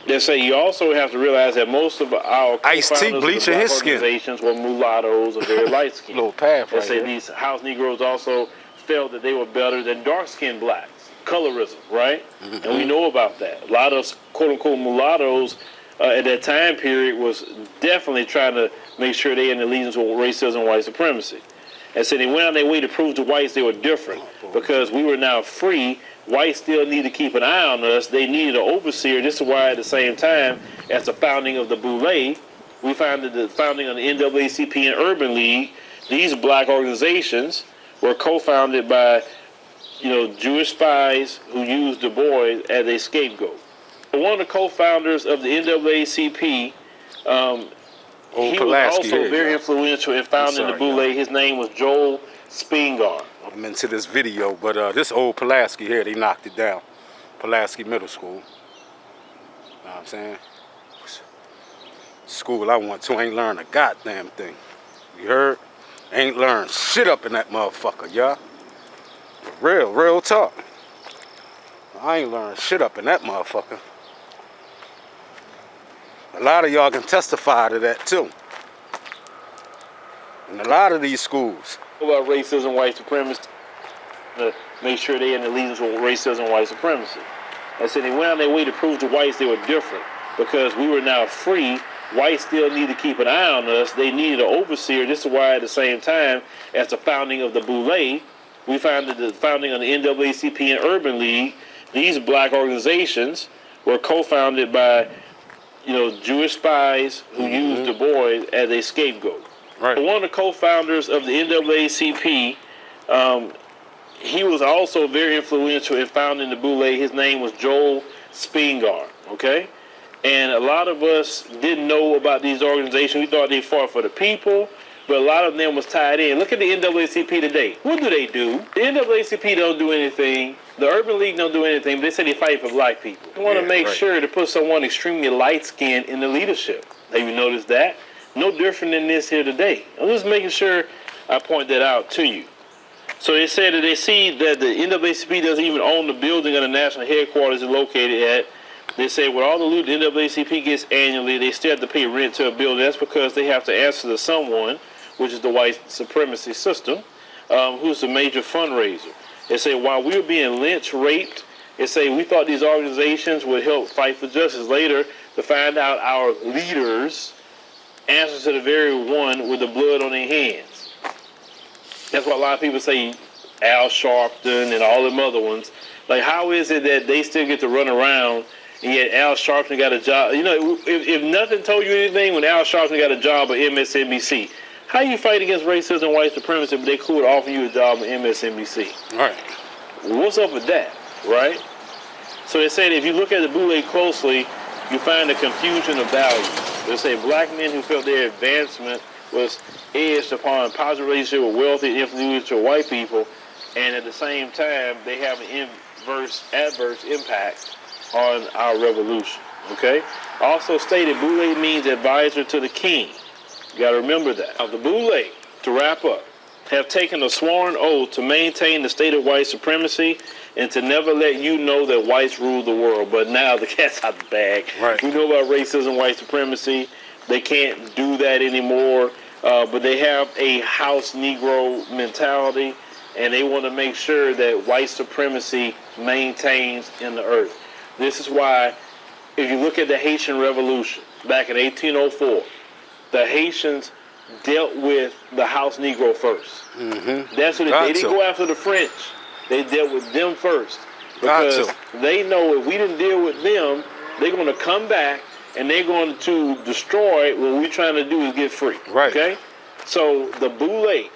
they say you also have to realize that most of our Ice-T co-founders of the bleaching black his skin. organizations were mulattoes or very light skinned. Little path They right say here. these house Negroes also felt that they were better than dark-skinned blacks. Colorism, right? And we know about that. A lot of quote-unquote mulattoes at that time period was definitely trying to make sure they had allegiance with racism and white supremacy. And so they went on their way to prove to whites they were different because we were now free. Whites still need to keep an eye on us. They needed an overseer. This is why at the same time as the founding of the Boule, we founded the founding of the NAACP and Urban League. These black organizations were co-founded by Jewish spies who used Du Bois as a scapegoat. one of the co-founders of the NAACP. He Pulaski was also here, very y'all. influential in founding sorry, the Boule. y'all. His name was Joel Spingarn. I'm into this video, but this old Pulaski here, they knocked it down. Pulaski Middle School. Know what I'm saying? School I went to ain't learned a goddamn thing. You heard? Ain't learned shit up in that motherfucker, y'all. Real talk. I ain't learned shit up in that motherfucker. A lot of y'all can testify to that too. In a lot of these schools. About racism, white supremacy, to make sure they in the leaders with racism, white supremacy. I said they went on their way to prove to whites they were different because we were now free. Whites still need to keep an eye on us. They needed an overseer. This is why at the same time as the founding of the Boule, we founded the founding of the NAACP and Urban League. These black organizations were co-founded by, Jewish spies who used Du Bois as a scapegoat. Right. One of the co-founders of the NAACP, he was also very influential in founding the Boule. His name was Joel Spingarn, okay? And a lot of us didn't know about these organizations. We thought they fought for the people, but a lot of them was tied in. Look at the NAACP today. What do? The NAACP don't do anything. The Urban League don't do anything, but they say they fight for black people. They want to make sure to put someone extremely light-skinned in the leadership. Have you noticed that? No different than this here today. I'm just making sure I point that out to you. So they said that they see that the NAACP doesn't even own the building of the national headquarters is located at. They say with all the loot the NAACP gets annually, they still have to pay rent to a building. That's because they have to answer to someone, which is the white supremacy system, who's the major fundraiser. They say while we were being lynched, raped, they say we thought these organizations would help fight for justice. Later, to find out our leaders answer to the very one with the blood on their hands. That's why a lot of people say Al Sharpton and all them other ones. Like, how is it that they still get to run around and yet Al Sharpton got a job? If nothing told you anything when Al Sharpton got a job at MSNBC, how you fight against racism and white supremacy but they could offer you a job at MSNBC? Right. What's up with that, right? So they say that if you look at the Boule closely, you find a confusion of values. They say black men who felt their advancement was edged upon positive relationship with wealthy, influential white people, and at the same time, they have an adverse impact on our revolution, okay? Also stated, Boule means advisor to the king. You got to remember that. Now, the Boule, to wrap up, have taken a sworn oath to maintain the state of white supremacy and to never let you know that whites rule the world. But now the cat's out the bag. Right. We know about racism, white supremacy. They can't do that anymore. But they have a house Negro mentality, and they want to make sure that white supremacy maintains in the earth. This is why, if you look at the Haitian Revolution back in 1804, the Haitians dealt with the house Negro first. Mm-hmm. That's what they didn't go after the French. They dealt with them first. Because they know if we didn't deal with them, they're going to come back and they're going to destroy what we're trying to do is get free. Right. Okay? So the Boule,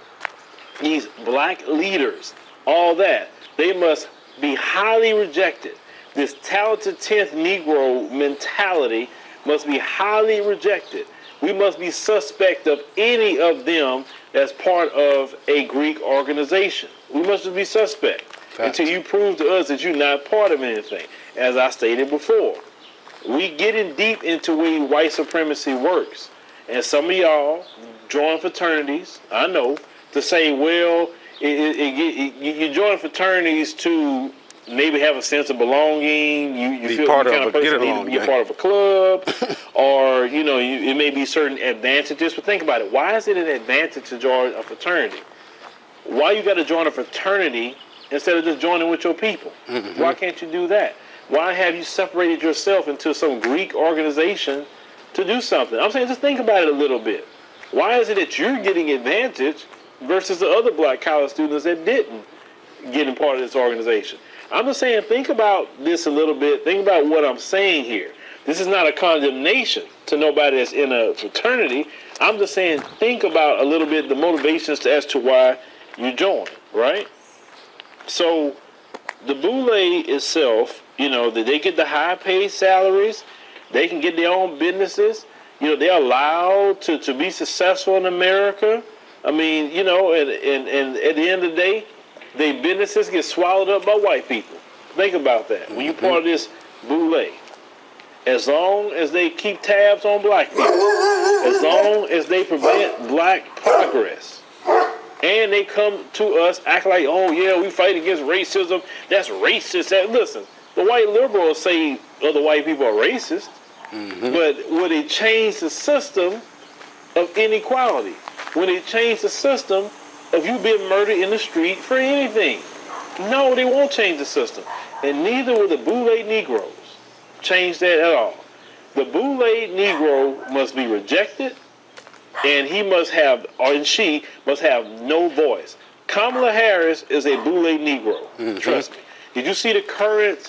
these black leaders, all that, they must be highly rejected. This talented 10th Negro mentality must be highly rejected. We must be suspect of any of them as part of a Greek organization. We must just be suspect until you prove to us that you're not part of anything. As I stated before, we getting deep into way white supremacy works. And some of y'all join fraternities, I know, to say, well, you join fraternities to maybe have a sense of belonging. You be feel part you of kind a person get need along, to be a part of a club, or it may be certain advantages. But think about it: why is it an advantage to join a fraternity? Why you got to join a fraternity instead of just joining with your people? Mm-hmm. Why can't you do that? Why have you separated yourself into some Greek organization to do something? I'm saying, just think about it a little bit. Why is it that you're getting advantage versus the other black college students that didn't get in part of this organization? I'm just saying, think about this a little bit. Think about what I'm saying here. This is not a condemnation to nobody that's in a fraternity. I'm just saying, think about a little bit the motivations as to why you join, right? So the Boule itself, you know, that they get the high paid salaries, they can get their own businesses, you know, they're allowed to be successful in America. I mean, you know, and at the end of the day, their businesses get swallowed up by white people. Think about that. When you're part of this Boule, as long as they keep tabs on black people, as long as they prevent black progress, and they come to us act like, oh yeah, we fight against racism, that's racist. Listen, the white liberals say other white people are racist, but will they change the system of inequality? When they change the system of you being murdered in the street for anything? No, they won't change the system. And neither will the Boule Negroes change that at all. The Boule Negro must be rejected, and he must have, or she must have no voice. Kamala Harris is a Boule Negro. Trust me. Did you see the current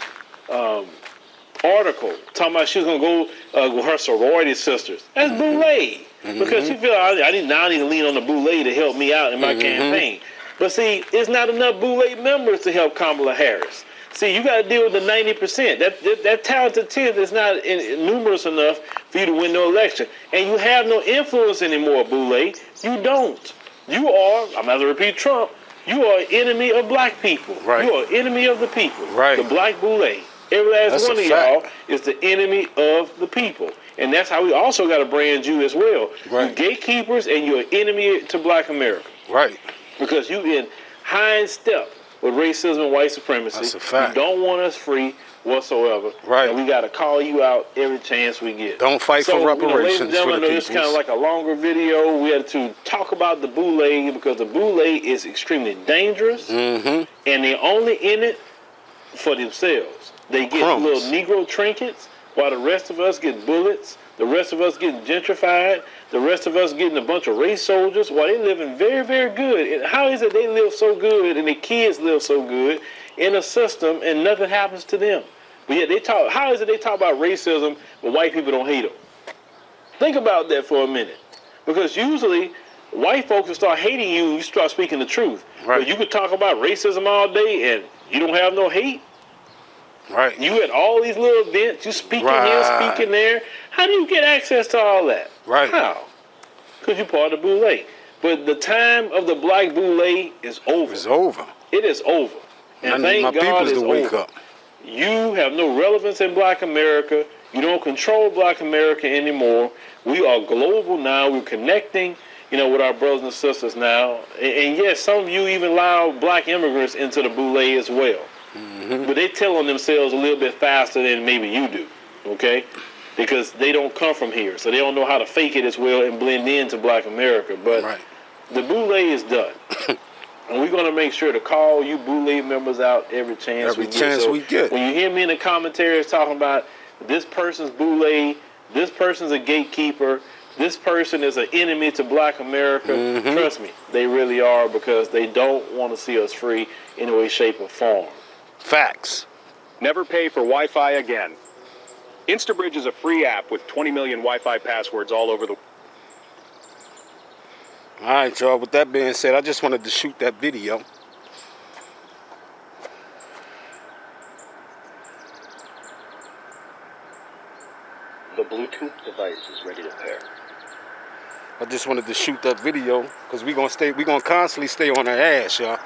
article talking about she was going to go with her sorority sisters? That's Boule. Because she feel I need to lean on the Boule to help me out in my campaign. But see, it's not enough Boule members to help Kamala Harris. See, you got to deal with the 90%. That talented 10th is not numerous enough for you to win no election. And you have no influence anymore, Boule. You don't. You are, I'm going to repeat Trump, you are an enemy of black people. Right. You are an enemy of the people. Right. The black Boule. Every last That's one a of fact. y'all is the enemy of the people. And that's how we also got to brand you as well. Right. You gatekeepers, and you're an enemy to black America. Right. Because you in high step with racism and white supremacy. That's a fact. You don't want us free whatsoever. Right. And we got to call you out every chance we get. Don't fight for reparations ladies and gentlemen, for the I know this is kind of peoples. like a longer video. We had to talk about the Boule because the Boule is extremely dangerous. And they're only in it for themselves. They get Crumbs. little Negro trinkets while the rest of us get bullets. The rest of us getting gentrified. The rest of us getting a bunch of race soldiers while they living very, very good. And how is it they live so good and their kids live so good in a system and nothing happens to them? But yet they talk. How is it they talk about racism but white people don't hate them? Think about that for a minute. Because usually white folks will start hating you when you start speaking the truth. Right. But you could talk about racism all day and you don't have no hate. Right. You at all these little events, you speaking here, speaking there. How do you get access to all that? Right. How? Because you're part of the Boule. But the time of the black Boule is over. It's over. It is over. And I need thank my God peoples it's to wake over. up. You have no relevance in black America. You don't control black America anymore. We are global now. We're connecting, you know, with our brothers and sisters now. And yes, some of you even allow black immigrants into the Boule as well. But they tell on themselves a little bit faster than maybe you do, okay? Because they don't come from here, so they don't know how to fake it as well and blend into black America. But the Boule is done. And we're going to make sure to call you Boule members out every chance we get. So we get. When you hear me in the commentaries talking about this person's Boule, this person's a gatekeeper, this person is an enemy to black America, trust me, they really are, because they don't want to see us free in any way, shape, or form. Facts. Never pay for Wi-Fi again. InstaBridge is a free app with 20 million Wi-Fi passwords all over the world. All right, y'all. With that being said, I just wanted to shoot that video. The Bluetooth device is ready to pair. I just wanted to shoot that video because we're gonna constantly stay on our ass, y'all.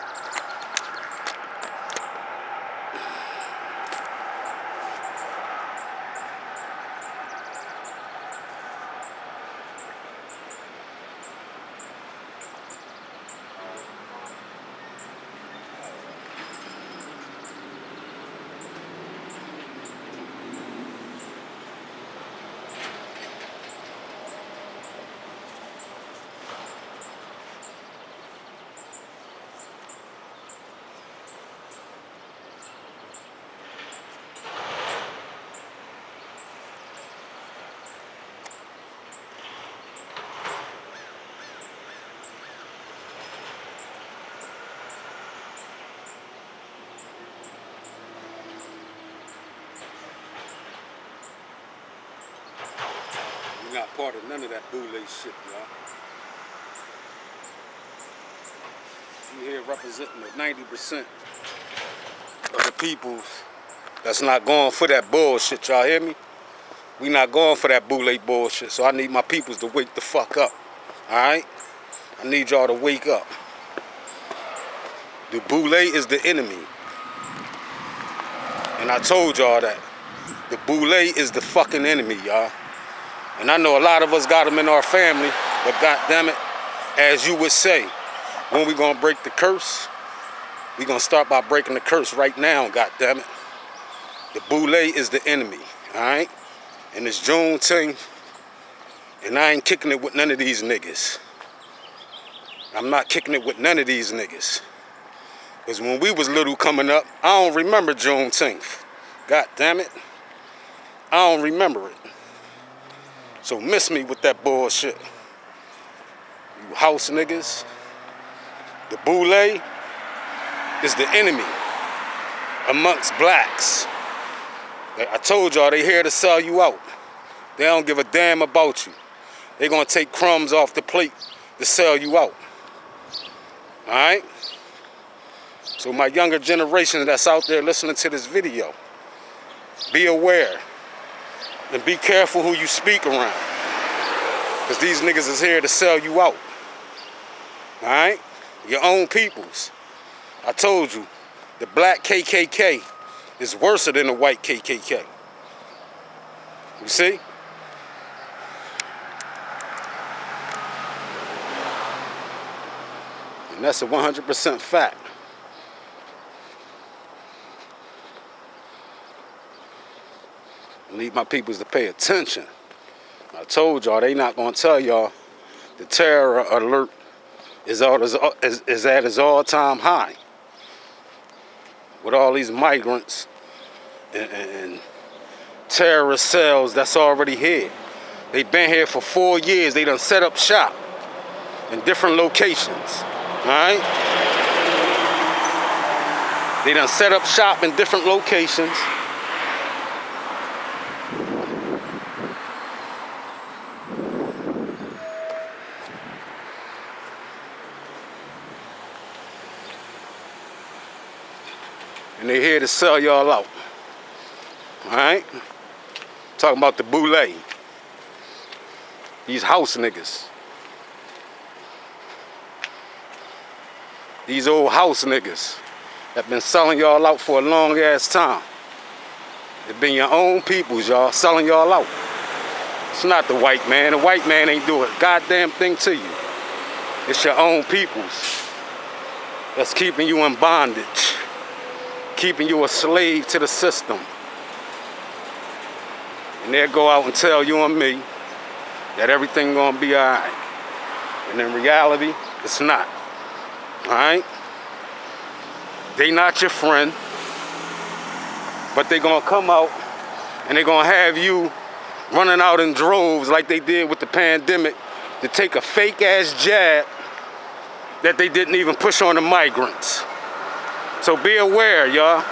We're not part of none of that Boule shit, y'all. You here representing the 90%. of the peoples that's not going for that bullshit, y'all hear me? We not going for that Boule bullshit, so I need my peoples to wake the fuck up, alright? I need y'all to wake up. The Boule is the enemy. And I told y'all that. The Boule is the fucking enemy, y'all. And I know a lot of us got them in our family, but goddammit, as you would say, when we gonna break the curse? We gonna start by breaking the curse right now, goddammit. The Boule is the enemy, alright? And it's Juneteenth, and I ain't kicking it with none of these niggas. I'm not kicking it with none of these niggas. Because when we was little coming up, I don't remember Juneteenth. God damn it. I don't remember it. So miss me with that bullshit. You house niggas. The Boule is the enemy amongst blacks. I told y'all they here to sell you out. They don't give a damn about you. They gonna take crumbs off the plate to sell you out. Alright? So my younger generation that's out there listening to this video, be aware and be careful who you speak around. Because these niggas is here to sell you out. Alright? Your own peoples. I told you, the black KKK is worse than the white KKK. You see? And that's a 100% fact. I need my peoples to pay attention. I told y'all they not gonna tell y'all the terror alert is at its all-time high. With all these migrants and terrorist cells that's already here. They've been here for 4 years. They done set up shop in different locations. Alright? They done set up shop in different locations. And they're here to sell y'all out. Alright? Talking about the Boule. These house niggas. These old house niggas that been selling y'all out for a long ass time. It been your own peoples, y'all, selling y'all out. It's not the white man. The white man ain't doing a goddamn thing to you. It's your own peoples that's keeping you in bondage. Keeping you a slave to the system. And they'll go out and tell you and me that everything gonna be alright. And in reality, it's not. Alright? They not your friend, but they gonna come out and they gonna have you running out in droves like they did with the pandemic to take a fake ass jab that they didn't even push on the migrants. So be aware, y'all,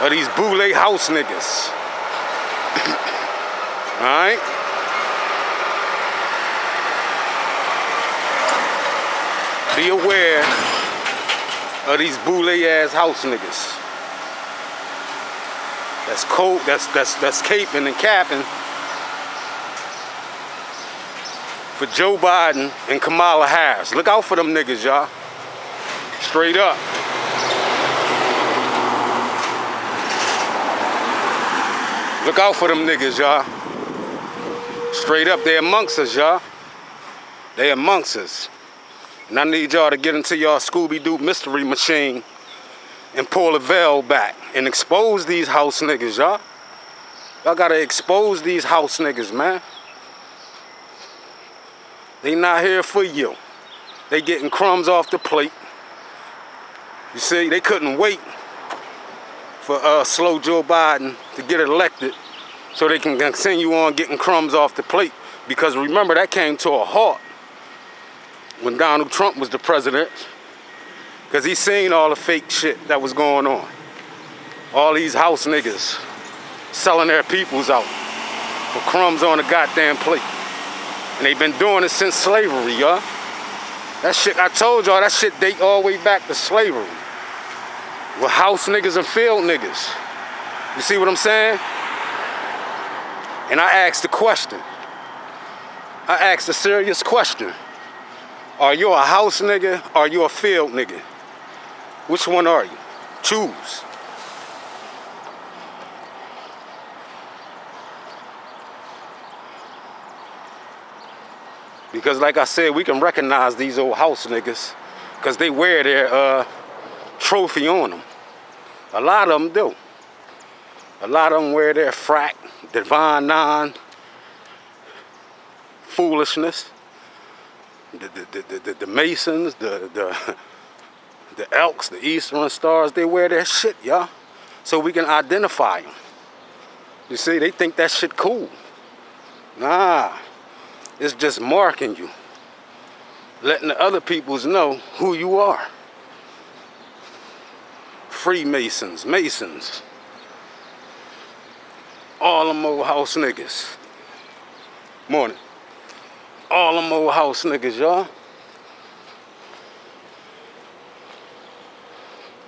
of these Boule house niggas. Alright? Be aware of these Boule ass house niggas. That's cold, that's caping and capping for Joe Biden and Kamala Harris. Look out for them niggas, y'all. Straight up. Look out for them niggas, y'all. Straight up, they amongst us, y'all. They amongst us. And I need y'all to get into y'all Scooby-Doo mystery machine and pull the veil back and expose these house niggas, y'all. Y'all gotta expose these house niggas, man. They not here for you. They getting crumbs off the plate. You see, they couldn't wait for slow Joe Biden to get elected so they can continue on getting crumbs off the plate. Because remember, that came to a halt when Donald Trump was the president. Because he seen all the fake shit that was going on. All these house niggas selling their peoples out for crumbs on the goddamn plate. And they've been doing it since slavery, y'all. That shit, I told y'all, that shit date all the way back to slavery. with house niggas and field niggas. You see what I'm saying? And I asked the question. I asked a serious question. Are you a house nigga or are you a field nigga? Which one are you? Choose. Because like I said, we can recognize these old house niggas because they wear their trophy on them. A lot of them do. A lot of them wear their frack, Divine Nine, foolishness. The Masons, the Elks, the Eastern Stars, they wear their shit, y'all. So we can identify them. You see, they think that shit cool. Nah, it's just marking you. Letting the other peoples know who you are. Freemasons, Masons. All them old house niggas. Morning. All them old house niggas, y'all.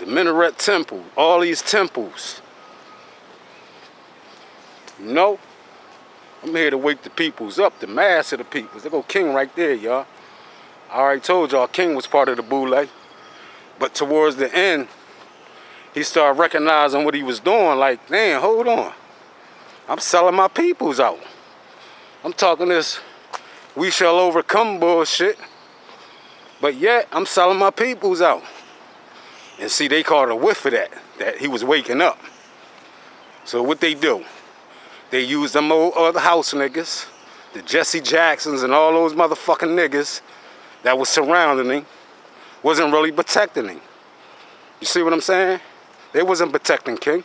The Minaret Temple, all these temples. You know, I'm here to wake the peoples up, the mass of the peoples. There go King right there, y'all. I already told y'all King was part of the Boule. But towards the end, he started recognizing what he was doing. Like, damn, hold on. I'm selling my peoples out. I'm talking this we shall overcome bullshit. But yet, I'm selling my peoples out. And see, they caught a whiff of that he was waking up. So what they do? They use them old other house niggas, the Jesse Jacksons and all those motherfucking niggas that was surrounding him, wasn't really protecting him. You see what I'm saying? They wasn't protecting King.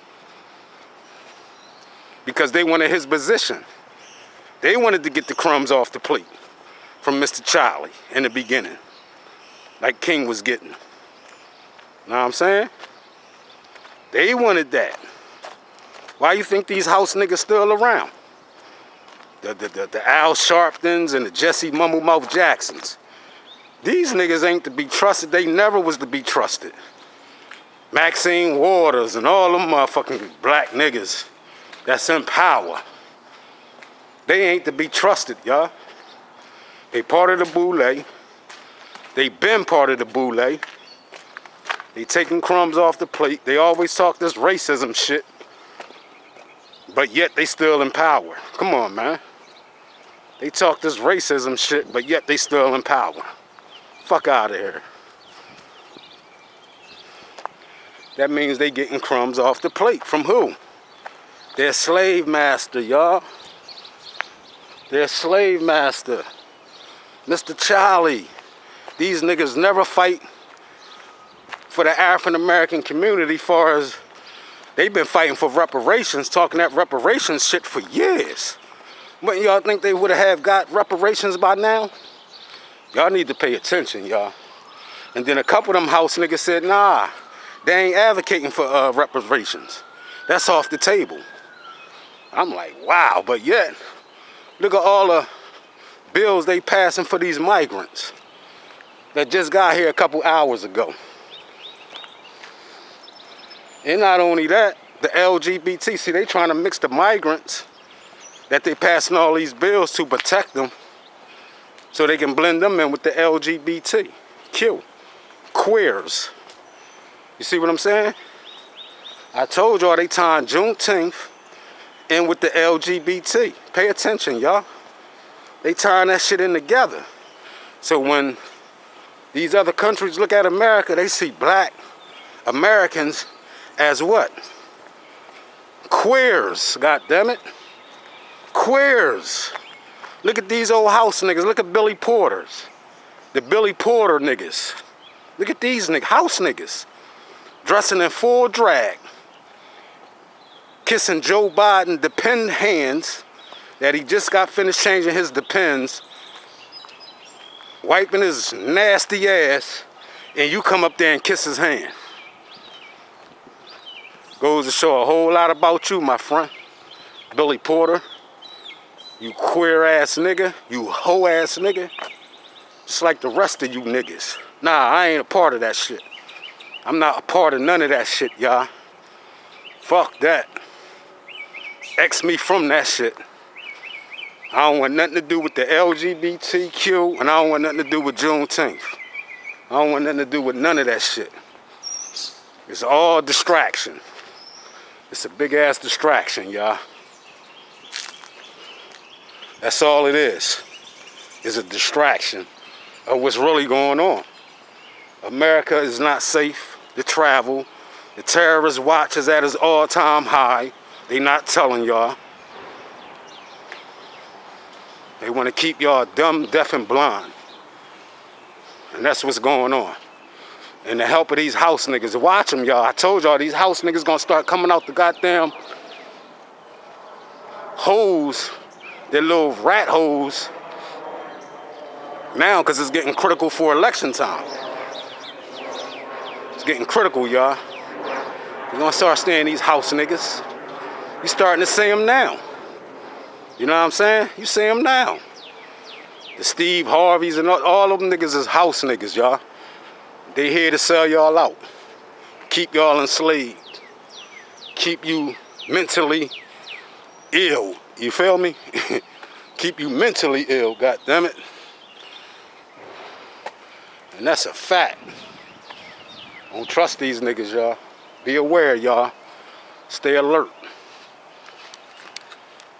Because they wanted his position. They wanted to get the crumbs off the plate from Mr. Charlie in the beginning. Like King was getting. Know what I'm saying? They wanted that. Why you think these house niggas still around? The Al Sharptons and the Jesse Mumblemouth Jacksons. These niggas ain't to be trusted. They never was to be trusted. Maxine Waters and all them motherfucking black niggas that's in power. They ain't to be trusted, y'all. They part of the Boule. They been part of the Boule. They taking crumbs off the plate. They always talk this racism shit. But yet they still in power. Come on, man. They talk this racism shit, but yet they still in power. Fuck out of here. That means they getting crumbs off the plate. From who? Their slave master, y'all. Their slave master. Mr. Charlie. These niggas never fight for the African American community far as they've been fighting for reparations, talking that reparations shit for years. Wouldn't y'all think they would have got reparations by now? Y'all need to pay attention, y'all. And then a couple of them house niggas said, nah, they ain't advocating for reparations. That's off the table. I'm like, wow, but yet, look at all the bills they passing for these migrants that just got here a couple hours ago. And not only that, the LGBT, see, they trying to mix the migrants that they passing all these bills to protect them so they can blend them in with the LGBTQ, queers. You see what I'm saying? I told y'all they tying Juneteenth in with the LGBT. Pay attention, y'all. They tying that shit in together. So when these other countries look at America, they see black Americans as what? Queers, goddammit. Queers. Look at these old house niggas. Look at Billy Porters. The Billy Porter niggas. Look at these niggas, house niggas. Dressing in full drag. Kissing Joe Biden depend hands that he just got finished changing his depends. Wiping his nasty ass. And you come up there and kiss his hand. Goes to show a whole lot about you, my friend. Billy Porter. You queer ass nigga. You hoe ass nigga. Just like the rest of you niggas. Nah, I ain't a part of that shit. I'm not a part of none of that shit, y'all. Fuck that. X me from that shit. I don't want nothing to do with the LGBTQ, and I don't want nothing to do with Juneteenth. I don't want nothing to do with none of that shit. It's all distraction. It's a big ass distraction, y'all. That's all it is a distraction of what's really going on. America is not safe to travel. The terrorist watch is at its all-time high. They not telling y'all. They want to keep y'all dumb, deaf, and blind. And that's what's going on. And the help of these house niggas. Watch them, y'all. I told y'all these house niggas gonna start coming out the goddamn holes, their little rat holes, now, because it's getting critical for election time. It's getting critical, y'all. You're gonna start seeing these house niggas. You starting to see them now. You know what I'm saying? You see them now. The Steve Harveys and all of them niggas is house niggas, y'all. They here to sell y'all out. Keep y'all enslaved. Keep you mentally ill. You feel me? Keep you mentally ill, goddammit. And that's a fact. Don't trust these niggas, y'all. Be aware, y'all. Stay alert.